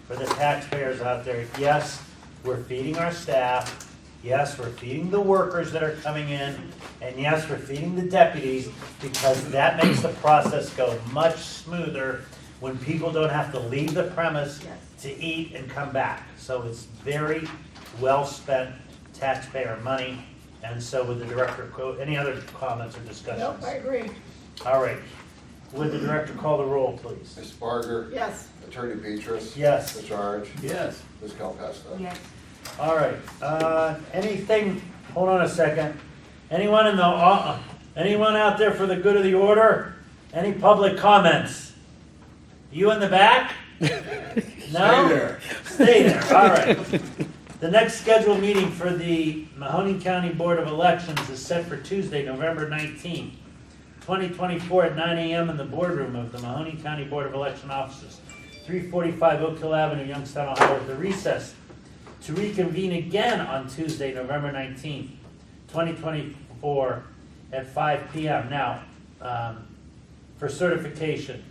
S1: for the taxpayers out there. Yes, we're feeding our staff, yes, we're feeding the workers that are coming in, and yes, we're feeding the deputies, because that makes the process go much smoother when people don't have to leave the premise
S3: Yes.
S1: to eat and come back. So it's very well-spent taxpayer money. And so with the director, any other comments or discussions?
S6: Nope, I agree.
S1: All right. Would the director call the roll, please?
S2: Ms. Barger?
S6: Yes.
S2: Attorney Beatrice?
S1: Yes.
S2: Ms. Charge?
S4: Yes.
S2: Ms. Calpesta?
S7: Yes.
S1: All right. Anything, hold on a second. Anyone anyone out there for the good of the order? Any public comments? You in the back? No?
S4: Stay there.
S1: Stay there, all right. The next scheduled meeting for the Mahoning County Board of Elections is set for Tuesday, November 19th, 2024 at 9 a.m. in the boardroom of the Mahoning County Board of Election Officers, 345 Oak Hill Avenue, Youngstown, Ohio, with a recess to reconvene again on Tuesday, November 19th, 2024 at 5 p.m. Now, for certification,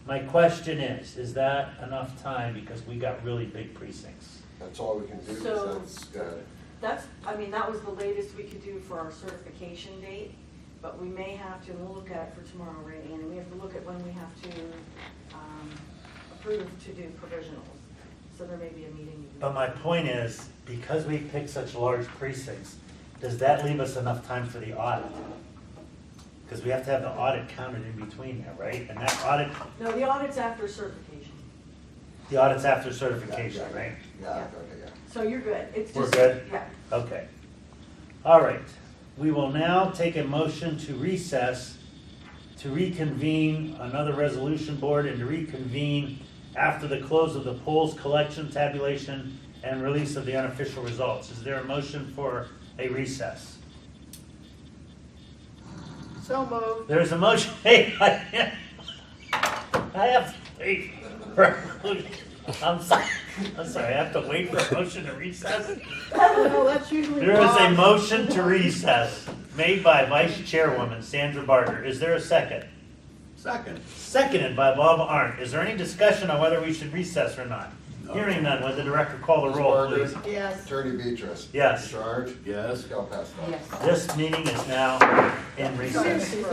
S1: my question is that enough time? Because we got really big precincts.
S2: That's all we can do,
S3: So-
S2: because that's good.
S3: That was the latest we could do for our certification date, but we may have to, and we'll look at it for tomorrow, right, Andy? We have to look at when we have to approve to do provisionals. So there may be a meeting.
S1: But my point is, because we picked such large precincts, does that leave us enough time for the audit? Because we have to have the audit counted in between there, right? And that audit,
S3: No, the audit's after certification.
S1: the audit's after certification, right?
S2: Yeah, okay, yeah.
S3: So you're good. It's
S1: We're
S3: just.
S1: good?
S3: Yeah.
S1: Okay. All right. We will now take a motion to recess, to reconvene another resolution board, and to reconvene after the close of the polls, collection, tabulation, and release of the unofficial results. Is there a motion for a recess?
S6: So moved.
S1: There's a motion. Hey, I have to wait for a motion. I'm sorry, I have to wait for a motion to recess?
S6: No, that's usually.
S1: There is a
S6: Bob.
S1: motion to recess made by Vice Chairwoman Sandra Barger. Is there a second?
S4: Second.
S1: Seconded by Bob Arndt. Is there any discussion on whether we should recess or not?
S4: No.
S1: Hearing none, would the director call the
S2: Ms.
S1: roll,
S2: Barger?
S1: please?
S6: Yes.
S2: Attorney Beatrice?
S1: Yes.
S2: Ms. Charge?
S4: Yes.
S2: Ms. Calpesta?
S7: Yes.
S1: This meeting is now in recess.
S6: Sorry.